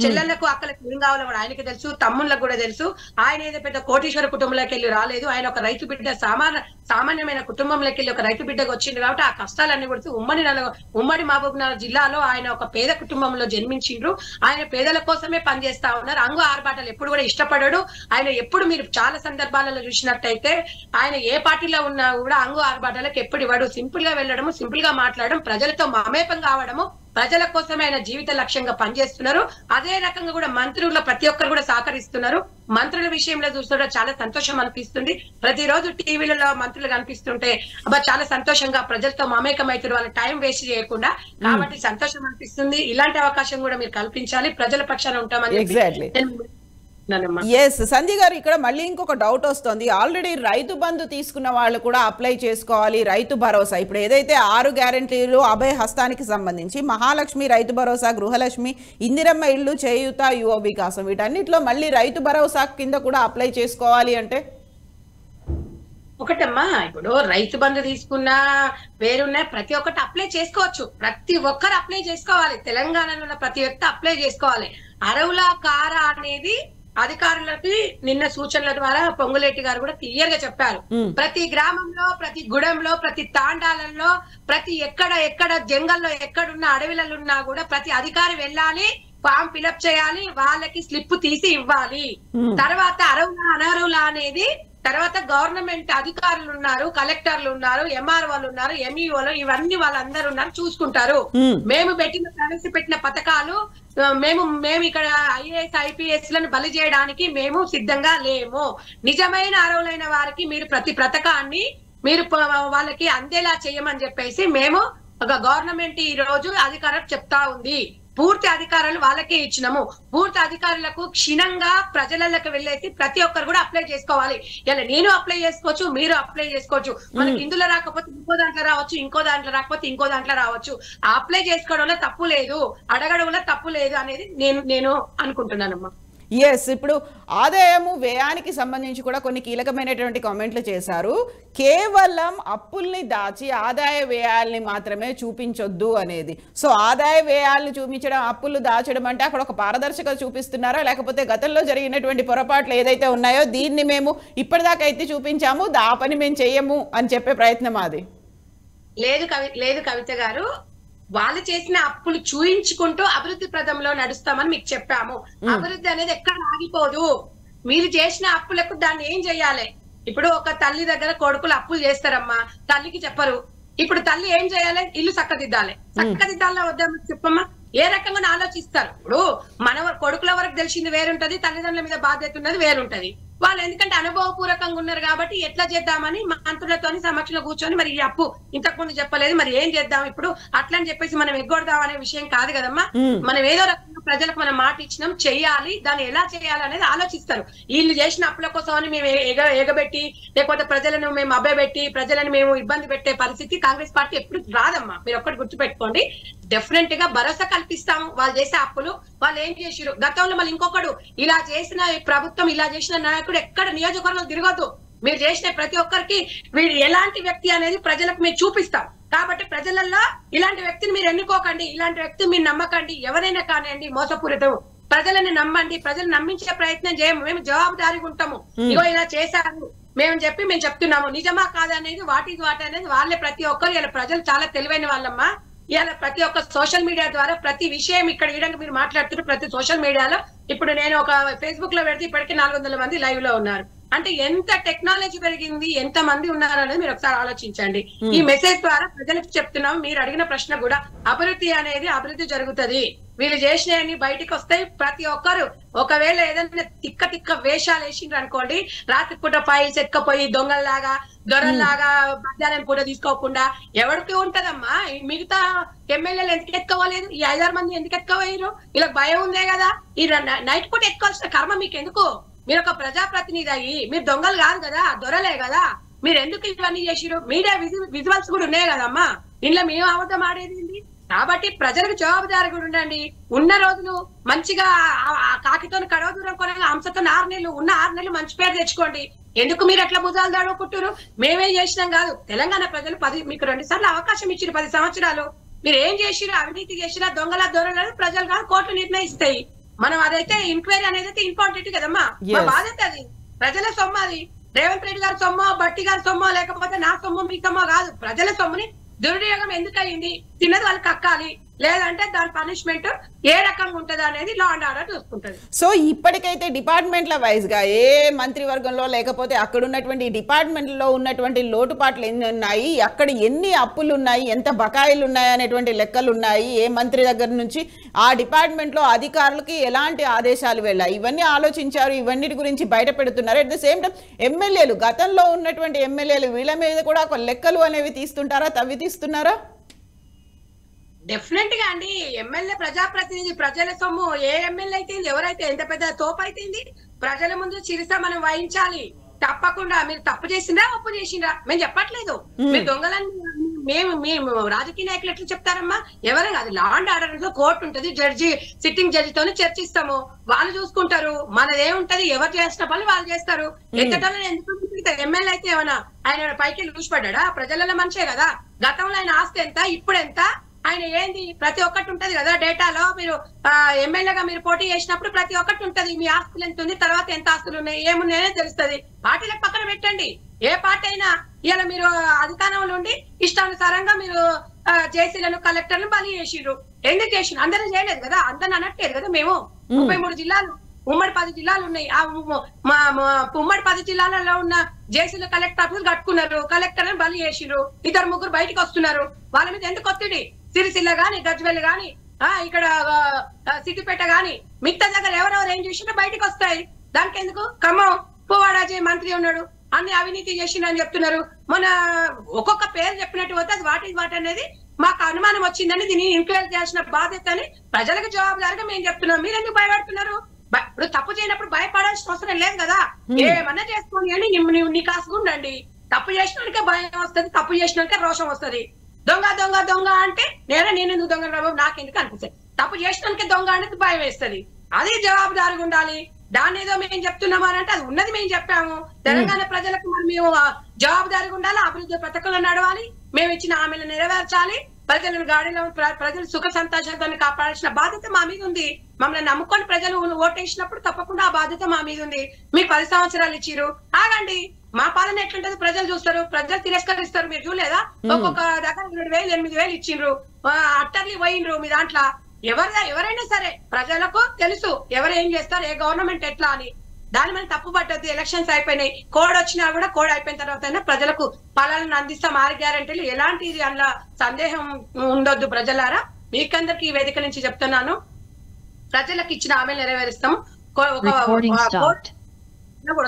చెల్లెళ్లకు అక్కలకు ఏం కావాలో కూడా ఆయనకి తెలుసు, తమ్ముళ్ళకు కూడా తెలుసు. ఆయన ఏదో పెద్ద కోటీశ్వర కుటుంబంలోకి వెళ్ళి రాలేదు. ఆయన ఒక రైతు బిడ్డ, సామాన్యమైన కుటుంబంలోకి వెళ్ళి ఒక రైతు బిడ్డకు వచ్చింది కాబట్టి ఆ కష్టాలన్నీ కూడా ఉమ్మడి మహబూబ్నగర్ జిల్లాలో ఆయన ఒక పేద కుటుంబంలో జన్మించిండ్రు. ఆయన పేదల కోసమే పనిచేస్తా ఉన్నారు. అంగు ఆర్భాటాలు ఎప్పుడు కూడా ఇష్టపడడు ఆయన. ఎప్పుడు మీరు చాలా సందర్భాలలో చూసినట్టయితే ఆయన ఏ పార్టీలో ఉన్నా కూడా అంగు ఆర్భాటాలకు ఎప్పుడు ఇవ్వడు. సింపుల్ గా వెళ్ళడము, సింపుల్ గా మాట్లాడడం, ప్రజలతో మమేకం కావడము, ప్రజల కోసమే ఆయన జీవిత లక్ష్యంగా పనిచేస్తున్నారు. అదే రకంగా కూడా మంత్రులు ప్రతి ఒక్కరు కూడా సహకరిస్తున్నారు. మంత్రుల విషయంలో చూస్తుంటే చాలా సంతోషం అనిపిస్తుంది. ప్రతిరోజు టీవీలలో మంత్రులు కనిపిస్తుంటే అబ్బా చాలా సంతోషంగా ప్రజలతో మమేకమవుతారు, వాళ్ళ టైం వేస్ట్ చేయకుండా. కాబట్టి సంతోషం అనిపిస్తుంది. ఇలాంటి అవకాశం కూడా మీరు కల్పించాలి. ప్రజల పక్షాన ఉంటామని. ఎస్ సంధ్య గారు, ఇక్కడ మళ్ళీ ఇంకొక డౌట్ వస్తుంది. ఆల్రెడీ రైతు బంధు తీసుకున్న వాళ్ళు కూడా అప్లై చేసుకోవాలి. రైతు భరోసా ఇప్పుడు ఏదైతే 6 గ్యారెంటీలు అభయ హస్తానికి సంబంధించి మహాలక్ష్మి రైతు భరోసా, గృహలక్ష్మి, ఇందిరమ్మ ఇల్లు, చేయూత, యువ వికాసం వీటన్నిటిలో మళ్ళీ రైతు భరోసా కింద కూడా అప్లై చేసుకోవాలి అంటే ఒకటమ్మా, ఇప్పుడు రైతు బంధు తీసుకున్నా వేరున్నా ప్రతి ఒక్కటి అప్లై చేసుకోవచ్చు. ప్రతి ఒక్కరు అప్లై చేసుకోవాలి. తెలంగాణలో ఉన్న ప్రతి వ్యక్తి అప్లై చేసుకోవాలి. అరవుల కార అనేది అధికారులకి నిన్న సూచనల ద్వారా పొంగులేటి గారు కూడా క్లియర్ గా చెప్పారు. ప్రతి గ్రామంలో, ప్రతి గుడంలో, ప్రతి తాండాలలో, ప్రతి ఎక్కడ జంగల్లో ఎక్కడున్న అడవిలలో ఉన్నా కూడా ప్రతి అధికారి వెళ్ళాలి, ఫామ్ ఫిలప్ చేయాలి, వాళ్ళకి స్లిప్ తీసి ఇవ్వాలి. తర్వాత అనర్హుల అనేది తర్వాత గవర్నమెంట్ అధికారులు ఉన్నారు, కలెక్టర్లు ఉన్నారు, ఎంఆర్ఓలు ఉన్నారు, ఎంఈఓలు, ఇవన్నీ వాళ్ళందరూ ఉన్నారు, చూసుకుంటారు. మేము ప్రవేశపెట్టిన పథకాలు మేము ఇక్కడ ఐఏఎస్ ఐపీఎస్ లను బలి చేయడానికి మేము సిద్ధంగా లేము. నిజమైన అర్హులైన వారికి మీరు ప్రతి పథకాన్ని మీరు వాళ్ళకి అందేలా చేయమని చెప్పేసి మేము గవర్నమెంట్ ఈ రోజు అధికారులకు చెప్తా ఉంది. పూర్తి అధికారాలు వాళ్ళకే ఇచ్చినాము. పూర్తి అధికారులకు క్షీణంగా ప్రజలకు వెళ్ళేసి ప్రతి ఒక్కరు కూడా అప్లై చేసుకోవాలి. ఇలా నేను అప్లై చేసుకోవచ్చు, మీరు అప్లై చేసుకోవచ్చు. మనకి ఇందులో రాకపోతే ఇంకో దాంట్లో రావచ్చు, ఇంకో దాంట్లో రాకపోతే ఇంకో దాంట్లో రావచ్చు. అప్లై చేసుకోవడంలో తప్పు లేదు, అడగడంలో తప్పు లేదు అనేది నేను అనుకుంటున్నానమ్మా. ఎస్, ఇప్పుడు ఆదాయము వ్యయానికి సంబంధించి కూడా కొన్ని కీలకమైనటువంటి కామెంట్లు చేశారు. కేవలం అప్పుల్ని దాచి ఆదాయ వ్యయాల్ని మాత్రమే చూపించొద్దు అనేది. సో ఆదాయ వ్యయాల్ని చూపించడం, అప్పులు దాచడం అంటే అక్కడ ఒక పారదర్శకత చూపిస్తున్నారా, లేకపోతే గతంలో జరిగినటువంటి పొరపాట్లు ఏదైతే ఉన్నాయో దీన్ని మేము ఇప్పటిదాకా ఎత్తి చూపించాము, ఆ పని మేము చెయ్యము అని చెప్పే ప్రయత్నం అది? లేదు కవిత గారు, వాళ్ళు చేసిన అప్పులు చూయించుకుంటూ అభివృద్ధి ప్రదంలో నడుస్తామని మీకు చెప్పాము. అభివృద్ధి అనేది ఎక్కడ ఆగిపోదు. మీరు చేసిన అప్పులకు దాన్ని ఏం చెయ్యాలి? ఇప్పుడు ఒక తల్లి దగ్గర కొడుకులు అప్పులు చేస్తారమ్మా, తల్లికి చెప్పరు. ఇప్పుడు తల్లి ఏం చేయాలి? ఇల్లు చక్కదిద్దాలి. చక్కదిద్దాలా వద్దా చెప్పమ్మా? ఏ రకంగా ఆలోచిస్తారు? ఇప్పుడు మన కొడుకుల వరకు తెలిసింది వేరుంటది, తల్లిదండ్రుల మీద బాధ్యత ఉన్నది వేరుంటది. వాళ్ళు ఎందుకంటే అనుభవపూర్వకంగా ఉన్నారు కాబట్టి ఎట్లా చేద్దామని మంత్రులతో సమక్షంలో కూర్చొని మరి ఈ అప్పు ఇంతకు ముందు చెప్పలేదు, మరి ఏం చేద్దాం ఇప్పుడు అట్లా అని చెప్పేసి మనం ఎగ్గొడదాం అనే విషయం కాదు కదమ్మా. మనం ఏదో రకంగా ప్రజలకు మనం మాట ఇచ్చినాం, చెయ్యాలి, దాన్ని ఎలా చేయాలి అనేది ఆలోచిస్తారు. వీళ్ళు చేసిన అప్పుల కోసం అని మేము ఎగబెట్టి లేకపోతే ప్రజలను మేము అబ్బెబెట్టి ప్రజలను మేము ఇబ్బంది పెట్టే పరిస్థితి కాంగ్రెస్ పార్టీ ఎప్పుడు రాదమ్మా. మీరు ఒక్కటి గుర్తుపెట్టుకోండి. డెఫినెట్ గా భరోసా కల్పిస్తాము. వాళ్ళు చేసే అప్పులు వాళ్ళు ఏం చేసిరు గతంలో, మళ్ళీ ఇంకొకడు ఇలా చేసిన ప్రభుత్వం, ఇలా చేసిన నాయకుడు ఎక్కడ నియోజకవర్గం తిరగద్దు. మీరు చేసిన ప్రతి ఒక్కరికి వీడు ఎలాంటి వ్యక్తి అనేది ప్రజలకు మీరు చూపిస్తాం. కాబట్టి ప్రజలలో ఇలాంటి వ్యక్తిని మీరు ఎన్నుకోకండి, ఇలాంటి వ్యక్తిని మీరు నమ్మకండి. ఎవరైనా కానివ్వండి మోసపూరితం. ప్రజలను నమ్మండి, ప్రజలు నమ్మించే ప్రయత్నం చేయము. మేము జవాబుదారీగా ఉంటాము. ఇగో ఇలా చేశారు మేము చెప్తున్నాము, నిజమా కాదనేది వాట్ అనేది వాళ్ళే. ప్రతి ఒక్కరు ఇలా ప్రజలు చాలా తెలివైన వాళ్ళమ్మా. ఇవాళ ప్రతి ఒక్క సోషల్ మీడియా ద్వారా ప్రతి విషయం ఇక్కడ ఈడంగా మీరు మాట్లాడుతున్నారు. ప్రతి సోషల్ మీడియాలో ఇప్పుడు నేను ఒక ఫేస్బుక్ లో పెడితే ఇప్పటికీ 400 మంది లైవ్ లో ఉన్నారు. అంటే ఎంత టెక్నాలజీ పెరిగింది, ఎంత మంది ఉన్నారు అనేది మీరు ఒకసారి ఆలోచించండి. ఈ మెసేజ్ ద్వారా ప్రజలకు చెప్తున్నాం. మీరు అడిగిన ప్రశ్న కూడా అభివృద్ధి జరుగుతుంది. వీళ్ళు చేసినవన్నీ బయటికి వస్తాయి. ప్రతి ఒక్కరు ఒకవేళ ఏదైనా తిక్క వేషాలు వేసిండ్రు అనుకోండి, రాత్రి పూట ఫైల్స్ ఎక్కపోయి దొంగల్లాగా దొరల్లాగా మధ్యాహ్నం పూట తీసుకోకుండా ఎవరికి ఉంటదమ్మా? మిగతా ఎమ్మెల్యేలు ఎందుకు ఎత్తుకోలేదు? ఈ 5-6 మంది ఎందుకు ఎత్తుకోవేయరు? ఇలా భయం ఉందే కదా. ఈ నైట్ పూట ఎత్తుకోవాల్సిన కర్మ మీకు ఎందుకు? మీరు ఒక ప్రజాప్రతినిధి అయ్యి, మీరు దొంగలు కాదు కదా, దొరలే కదా, మీరు ఎందుకు ఇవన్నీ చేసిరు? మీడియా విజువల్స్ కూడా ఉన్నాయి కదమ్మా. ఇంట్లో మేము అబద్ధం ఆడేది. కాబట్టి ప్రజలకు జవాబుదారీగా ఉండండి. ఉన్న రోజులు మంచిగా కాకితో కడవ దూరం కొనగా హంసతో 6 నెలలు ఉన్న 6 నెలలు మంచి పేరు తెచ్చుకోండి. ఎందుకు మీరు ఎట్లా భుజాలు దాడుకుంటారు? మేమే చేసినాం కాదు. తెలంగాణ ప్రజలు మీకు 2 సార్లు అవకాశం ఇచ్చారు. 10 సంవత్సరాలు మీరు ఏం చేసిరు? అవినీతి చేసినా, దొంగల దొరలు ప్రజలు కాదు కోర్టు నిర్ణయిస్తాయి. మనం అదైతే ఎంక్వైరీ అనేది అయితే ఇంపార్టెంట్ కదమ్మా. మా బాధ్యత అది. ప్రజల సొమ్ము అది. రేవంత్ రెడ్డి గారి సొమ్మో, బట్టి గారి సొమ్మో, లేకపోతే నా సొమ్ము మీ సొమ్మో కాదు. ప్రజల సొమ్ముని దుర్వినియోగం ఎందుకు అయింది? తిన్నది వాళ్ళకి కక్కాలి, లేదంటే దాని పనిష్మెంట్ ఏ రకంగా ఉంటది అనేది లా అండ్ ఆర్డర్ చూసుకుంటది. సో ఇప్పటికైతే డిపార్ట్మెంట్ల వైజ్ గా ఏ మంత్రివర్గంలో లేకపోతే అక్కడ ఉన్నటువంటి డిపార్ట్మెంట్లో ఉన్నటువంటి లోటుపాట్లు ఎన్ని ఉన్నాయి, అక్కడ ఎన్ని అప్పులు ఉన్నాయి, ఎంత బకాయిలు ఉన్నాయి అనేటువంటి లెక్కలు ఉన్నాయి, ఏ మంత్రి దగ్గర నుంచి ఆ డిపార్ట్మెంట్లో అధికారులకి ఎలాంటి ఆదేశాలు వెళ్ళాయి, ఇవన్నీ ఆలోచించారు. ఇవన్నిటి గురించి బయట పెడుతున్నారు. అట్ ద సేమ్ టైం ఎమ్మెల్యేలు, గతంలో ఉన్నటువంటి ఎమ్మెల్యేలు, వీళ్ళ మీద కూడా ఒక లెక్కలు అనేవి తీస్తుంటారా, తవ్వి తీస్తున్నారా? డెఫినెట్ గా అండి. ఎమ్మెల్యే ప్రజాప్రతినిధి, ప్రజల సొమ్ము. ఏ ఎమ్మెల్యే అయితే ఎవరైతే ఎంత పెద్ద తోపు అయితే ప్రజల ముందు చిరుస మనం వహించాలి. తప్పకుండా. మీరు తప్పు చేసిండ్రా, ఒప్పు చేసిండ్రా మేము చెప్పట్లేదు. మీరు దొంగలని మేము రాజకీయ నాయకులు ఎట్లా చెప్తారమ్మా? ఎవరైనా అది లా అండ్ ఆర్డర్ కోర్టు ఉంటది, సిట్టింగ్ జడ్జితోనే చర్చిస్తాము. వాళ్ళు చూసుకుంటారు. మనదేముంటది, ఎవరు చేసిన పనులు వాళ్ళు చేస్తారు. ఎంతటోళ్ళని ఎందుకు ఎమ్మెల్యే అయితే ఏమన్నా ఆయన పైకి లూసిపడ్డా? ప్రజల మనిషే కదా. గతంలో ఆయన ఆస్తి ఎంత, ఇప్పుడు ఎంత, ఆయన ఏంది, ప్రతి ఒక్కటి ఉంటది కదా డేటాలో. మీరు ఎమ్మెల్యేగా మీరు పోటీ చేసినప్పుడు ప్రతి ఒక్కటి ఉంటది. మీ ఆస్తులు ఎంత ఉంది, తర్వాత ఎంత ఆస్తులు ఉన్నాయి, ఏమున్నాయనే తెలుస్తుంది. పార్టీలకు పక్కన పెట్టండి. ఏ పార్టీ అయినా ఇలా మీరు అధికారంలో ఉండి ఇష్టానుసారంగా మీరు జేసీలను, కలెక్టర్లను బలి చేసిర్రు. ఎందుకు చేసిరు? అందరూ చేయలేదు కదా, అందరిని అనట్లేదు కదా. మేము 33 జిల్లాలు, ఉమ్మడి 10 జిల్లాలు ఉన్నాయి. ఆ ఉమ్మడి 10 జిల్లాలలో ఉన్న జేసీలు కలెక్టర్ ఆఫీసులు కట్టుకున్నారు, కలెక్టర్లను బలి చేసిర్రు. 2-3 బయటకు వస్తున్నారు. వాళ్ళ మీద ఎందుకు ఒత్తిడి? సిరిసిల్ల గాని, గజ్వెల్ గాని, ఇక్కడ సిద్దిపేట గాని, మిగతా దగ్గర ఎవరెవరు ఏం చేసినా బయటకు వస్తాయి. దానికి ఎందుకు? ఖమ్మం పువ్వాడ మంత్రి ఉన్నాడు, అన్ని అవినీతి చేసిందని చెప్తున్నారు. మన ఒక్కొక్క పేరు చెప్పినట్టు పోతే అది వాటి అనేది మాకు అనుమానం వచ్చిందని దీన్ని ఎంక్వైరీ చేయాల్సిన బాధ్యత అని ప్రజలకు జవాబుదారిగా మేము చెప్తున్నాం. మీరు ఎందుకు భయపడుతున్నారు? ఇప్పుడు తప్పు చేయనప్పుడు భయపడాల్సిన అవసరం లేదు కదా. ఏమన్నా చేసుకోండి అని నీ కాసుగా ఉండండి. తప్పు చేసినానికే భయం వస్తుంది, తప్పు చేసినానికే రోషం వస్తుంది. దొంగ దొంగ దొంగ అంటే నేను ఎందుకు దొంగ రాబు నాకెందుకు అనిపిస్తుంది. తప్పు చేసినానికే దొంగ అనేది భయం వేస్తుంది. అది జవాబుదారిగా ఉండాలి. దాన్ని ఏదో మేము చెప్తున్నాము అని అంటే అది ఉన్నది మేము చెప్పాము. తెలంగాణ ప్రజలకు మరి మేము జవాబుదారీగా ఉండాలి, అభివృద్ధి పథకంలో నడవాలి, మేము ఇచ్చిన హామీలు నెరవేర్చాలి, ప్రజలను గాడిలో ప్రజలు సుఖ సంతోషాలతో కాపాడాల్సిన బాధ్యత మా మీద ఉంది. మమ్మల్ని నమ్ముకొని ప్రజలు ఓటేసినప్పుడు తప్పకుండా ఆ బాధ్యత మా మీద ఉంది. మీరు 10 సంవత్సరాలు ఇచ్చిరు, ఆగండి, మా పాలన ఎట్లుంటది ప్రజలు చూస్తారు, ప్రజలు తిరస్కరిస్తారు. మీరు చూడలేదా? ఒక్కొక్క దగ్గర 7,000 8,000 ఇచ్చిండ్రు, అట్టర్లీ పోయిండ్రు. మీ దాంట్లో ఎవరైనా సరే ప్రజలకు తెలుసు ఎవరు ఏం చేస్తారు, ఏ గవర్నమెంట్ ఎట్లా అని. దాని మీద తప్పు పట్టద్దు. ఎలక్షన్స్ అయిపోయినాయి, కోడ్ వచ్చినా కూడా కోడ్ అయిపోయిన తర్వాత ప్రజలకు పాలనను అందిస్తాం 6 గ్యారెంటీలు. ఎలాంటి అందులో సందేహం ఉండొద్దు ప్రజలారా. మీకందరికి ఈ వేదిక నుంచి చెప్తున్నాను, ప్రజలకు ఇచ్చిన హామీలు నెరవేరుస్తాము. కూడా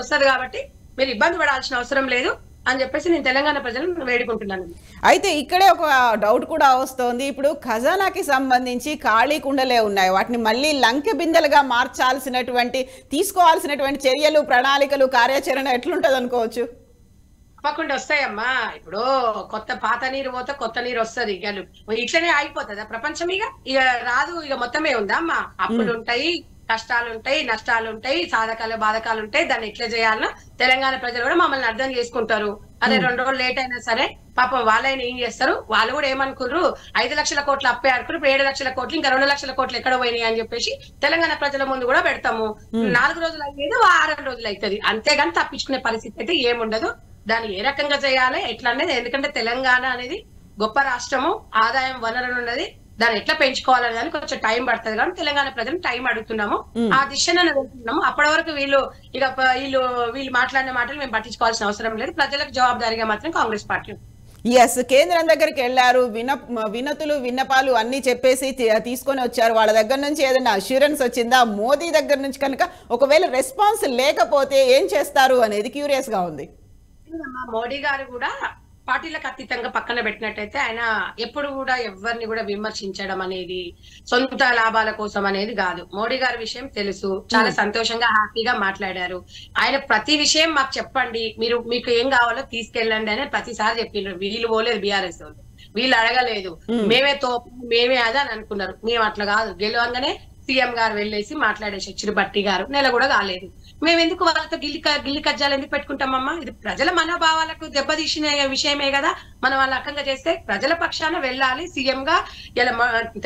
వస్తుంది కాబట్టి మీరు ఇబ్బంది పడాల్సిన అవసరం లేదు అని చెప్పేసి నేను తెలంగాణ ప్రజలను వేడుకుంటున్నాను. అయితే ఇక్కడే ఒక డౌట్ కూడా వస్తోంది. ఇప్పుడు ఖజానాకి సంబంధించి ఖాళీ కుండలే ఉన్నాయి, వాటిని మళ్ళీ లంకె బిందెలుగా మార్చాల్సినటువంటి తీసుకోవాల్సినటువంటి చర్యలు, ప్రణాళికలు, కార్యాచరణ ఎట్లుంటది అనుకోవచ్చు? తప్పకుండా వస్తాయమ్మా. ఇప్పుడు కొత్త పాత నీరు పోతే కొత్త నీరు వస్తుంది. ఇట్లనే ఆగిపోతుందా ప్రపంచం? ఇక రాదు, ఇక మొత్తమే ఉందా అమ్మా? అప్పులు ఉంటాయి, కష్టాలు ఉంటాయి, నష్టాలు ఉంటాయి, సాధకాలు బాధకాలు ఉంటాయి. దాన్ని ఎట్లా చేయాలనో తెలంగాణ ప్రజలు కూడా మమ్మల్ని అర్థం చేసుకుంటారు. అదే 2 రోజులు లేట్ అయినా సరే పాపం వాళ్ళైనా ఏం చేస్తారు, వాళ్ళు కూడా ఏమనుకుర్రు, 5 లక్షల కోట్లు అప్పే అనుకున్నారు, ఇప్పుడు 7 లక్షల కోట్లు, ఇంకా 2 లక్షల కోట్లు ఎక్కడ పోయినాయి అని చెప్పేసి తెలంగాణ ప్రజల ముందు కూడా పెడతాము. 4 రోజులు అయ్యేది 6 రోజులు అవుతుంది, అంతేగాని తప్పించుకునే పరిస్థితి అయితే ఏముండదు. దాన్ని ఏ రకంగా చేయాలి ఎట్లా అనేది, ఎందుకంటే తెలంగాణ అనేది గొప్ప రాష్ట్రము, ఆదాయం వనరులు ఉన్నది, దాన్ని ఎట్లా పెంచుకోవాలనే దానికి కొంచెం టైం పడుతుంది. కానీ తెలంగాణ ప్రజలు టైం అడుగుతున్నాము, ఆ దిశను వెళ్తున్నాము. అప్పటి వరకు వీళ్ళు మాట్లాడిన మాటలు మేము పట్టించుకోవాల్సిన అవసరం లేదు. ప్రజలకు జవాబుదారీగా మాత్రం కాంగ్రెస్ పార్టీ. కేంద్రం దగ్గరికి వెళ్ళారు, వినతులు విన్నపాలు అన్ని చెప్పేసి తీసుకొని వచ్చారు. వాళ్ళ దగ్గర నుంచి ఏదైనా అష్యూరెన్స్ వచ్చిందా? మోదీ దగ్గర నుంచి కనుక ఒకవేళ రెస్పాన్స్ లేకపోతే ఏం చేస్తారు అనేది క్యూరియస్ గా ఉంది. మోడీ గారు కూడా పార్టీలకు అతీతంగా పక్కన పెట్టినట్టయితే ఆయన ఎప్పుడు కూడా ఎవరిని కూడా విమర్శించడం అనేది సొంత లాభాల కోసం అనేది కాదు. మోడీ గారి విషయం తెలుసు, చాలా సంతోషంగా హ్యాపీగా మాట్లాడారు. ఆయన ప్రతి విషయం మాకు చెప్పండి, మీకు ఏం కావాలో తీసుకెళ్ళండి అని ప్రతిసారి చెప్పిండ్రు. వీళ్ళు పోలేదు, బీఆర్ఎస్ వాళ్ళు, వీళ్ళు అడగలేదు, మేమే అదే అని అనుకున్నారు. మేము అట్లా కాదు, గెలవంగానే సీఎం గారు వెళ్ళేసి మాట్లాడేసి వచ్చిరు. బట్టి గారు నెల కూడా కాలేదు. మేము ఎందుకు వాళ్ళతో గిల్లి కజ్జాలు ఎందుకు పెట్టుకుంటామమ్మా? ఇది ప్రజల మనోభావాలకు దెబ్బతీసిన విషయమే కదా. మనం వాళ్ళ రకంగా చేస్తే ప్రజల పక్షాన వెళ్ళాలి. సీఎం గా ఇలా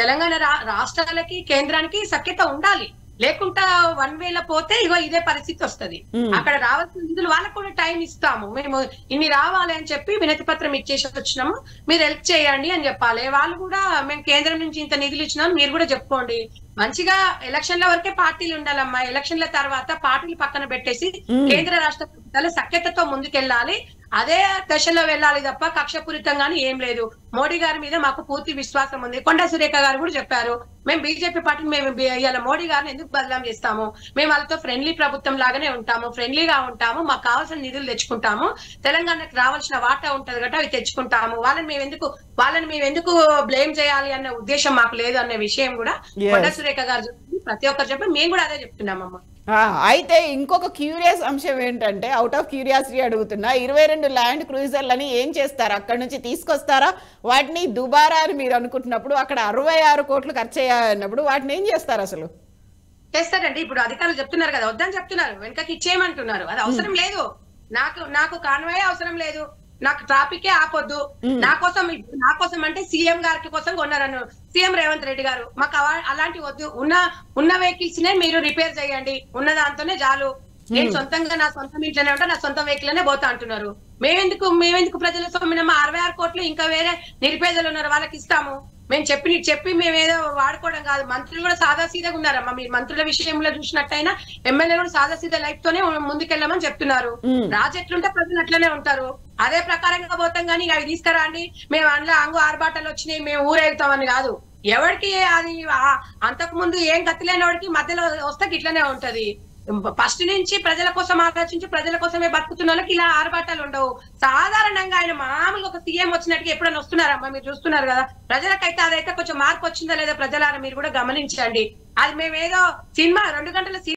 తెలంగాణ రాష్ట్రాలకి కేంద్రానికి సఖ్యత ఉండాలి. లేకుండా 1 వేలో పోతే ఇగో ఇదే పరిస్థితి వస్తుంది. అక్కడ రావాల్సిన నిధులు వాళ్ళకు కూడా టైం ఇస్తాము, మేము ఇన్ని రావాలి అని చెప్పి వినతి పత్రం ఇచ్చేసి వచ్చినాము, మీరు హెల్ప్ చేయండి అని చెప్పాలి. వాళ్ళు కూడా మేము కేంద్రం నుంచి ఇంత నిధులు ఇచ్చినాము మీరు కూడా చెప్పుకోండి. మంచిగా ఎలక్షన్ల వరకే పార్టీలు ఉండాలమ్మా. ఎలక్షన్ల తర్వాత పార్టీలు పక్కన పెట్టేసి కేంద్ర రాష్ట్ర ప్రభుత్వాలు సఖ్యతతో ముందుకెళ్ళాలి. అదే దశలో వెళ్ళాలి తప్ప కక్షపూరితంగానే ఏం లేదు. మోడీ గారి మీద మాకు పూర్తి విశ్వాసం ఉంది. కొండా సురేఖ గారు కూడా చెప్పారు, మేము బీజేపీ పార్టీని మేము ఇవాళ మోడీ గారిని ఎందుకు బదనాం చేస్తాము, మేము వాళ్ళతో ఫ్రెండ్లీ ప్రభుత్వం లాగానే ఉంటాము, ఫ్రెండ్లీగా ఉంటాము, మాకు కావాల్సిన నిధులు తెచ్చుకుంటాము, తెలంగాణకు రావాల్సిన వాటా ఉంటది కదా అవి తెచ్చుకుంటాము, వాళ్ళని మేము ఎందుకు బ్లేమ్ చేయాలి అన్న ఉద్దేశం మాకు లేదు అనే విషయం కూడా కొండా సురేఖ గారు చెప్పింది. ప్రతి ఒక్కరు చెప్పి మేము కూడా అదే చెప్తున్నామమ్మా. అయితే ఇంకొక క్యూరియస్ అంశం ఏంటంటే, అవుట్ ఆఫ్ క్యూరియాసిటీ అడుగుతున్నా, 22 ల్యాండ్ క్రూజర్లని ఏం చేస్తారు? అక్కడ నుంచి తీసుకొస్తారా? వాటిని దుబారా అని మీరు అనుకుంటున్నప్పుడు అక్కడ 66 కోట్లు ఖర్చు అయ్యాయన్నప్పుడు వాటిని ఏం చేస్తారు? అసలు చేస్తారండి. ఇప్పుడు అధికారులు చెప్తున్నారు కదా, వద్దని చెప్తున్నారు, వెనకకి ఇచ్చేయమంటున్నారు. అది అవసరం లేదు. నాకు కాన్వాయ్ అవసరం లేదు, నాకు ట్రాఫికే ఆపొద్దు. నా కోసం అంటే సీఎం గారికి కోసం కొన్నారను సీఎం రేవంత్ రెడ్డి గారు, మాకు అలాంటి వద్దు, ఉన్న వెహికల్స్ నే మీరు రిపేర్ చేయండి, ఉన్న దాంతోనే చాలు, నేను సొంతంగా నా సొంతం ఇంట్లోనే ఉంటా, నా సొంత వెహికల్ అనే పోతా అంటున్నారు. మేమెందుకు ప్రజల సొమ్మినమ్మా? 66 కోట్లు ఇంకా వేరే నిరుపేదలు ఉన్నారు, వాళ్ళకి ఇస్తాము. మేము చెప్పి మేమేదో వాడుకోవడం కాదు. మంత్రులు కూడా సాదాసీదాగా ఉన్నారమ్మా. మీరు మంత్రుల విషయంలో చూసినట్టయినా ఎమ్మెల్యేలు కూడా సాదాసీదా లైఫ్ తోనే ముందుకెళ్ళమని చెప్తున్నారు. రాజు ఎట్లుంటే ప్రజలు అట్లనే ఉంటారు. అదే ప్రకారంగా పోతాం కానీ అవి తీసుకురాండి, మేము అందులో ఆర్బాటలు వచ్చినాయి మేము ఊరేగుతామని కాదు. ఎవరికి అది అంతకు ముందు ఏం గతి లేని వాడికి మధ్యలో వస్తే ఇట్లనే ఉంటది. ఫస్ట్ నుంచి ప్రజల కోసం ఆలోచించి ప్రజల కోసమే బతుకుతున్న వాళ్ళకి ఇలా ఆర్భాటాలు ఉండవు. సాధారణంగా ఆయన మామూలుగా ఒక సీఎం వచ్చినట్టుగా ఎప్పుడైనా వస్తున్నారమ్మా? మీరు చూస్తున్నారు కదా. ప్రజలకైతే అదైతే కొంచెం మార్పు వచ్చిందా లేదా ప్రజలారా మీరు కూడా గమనించండి. అది మేమేదో సినిమా 2 గంటల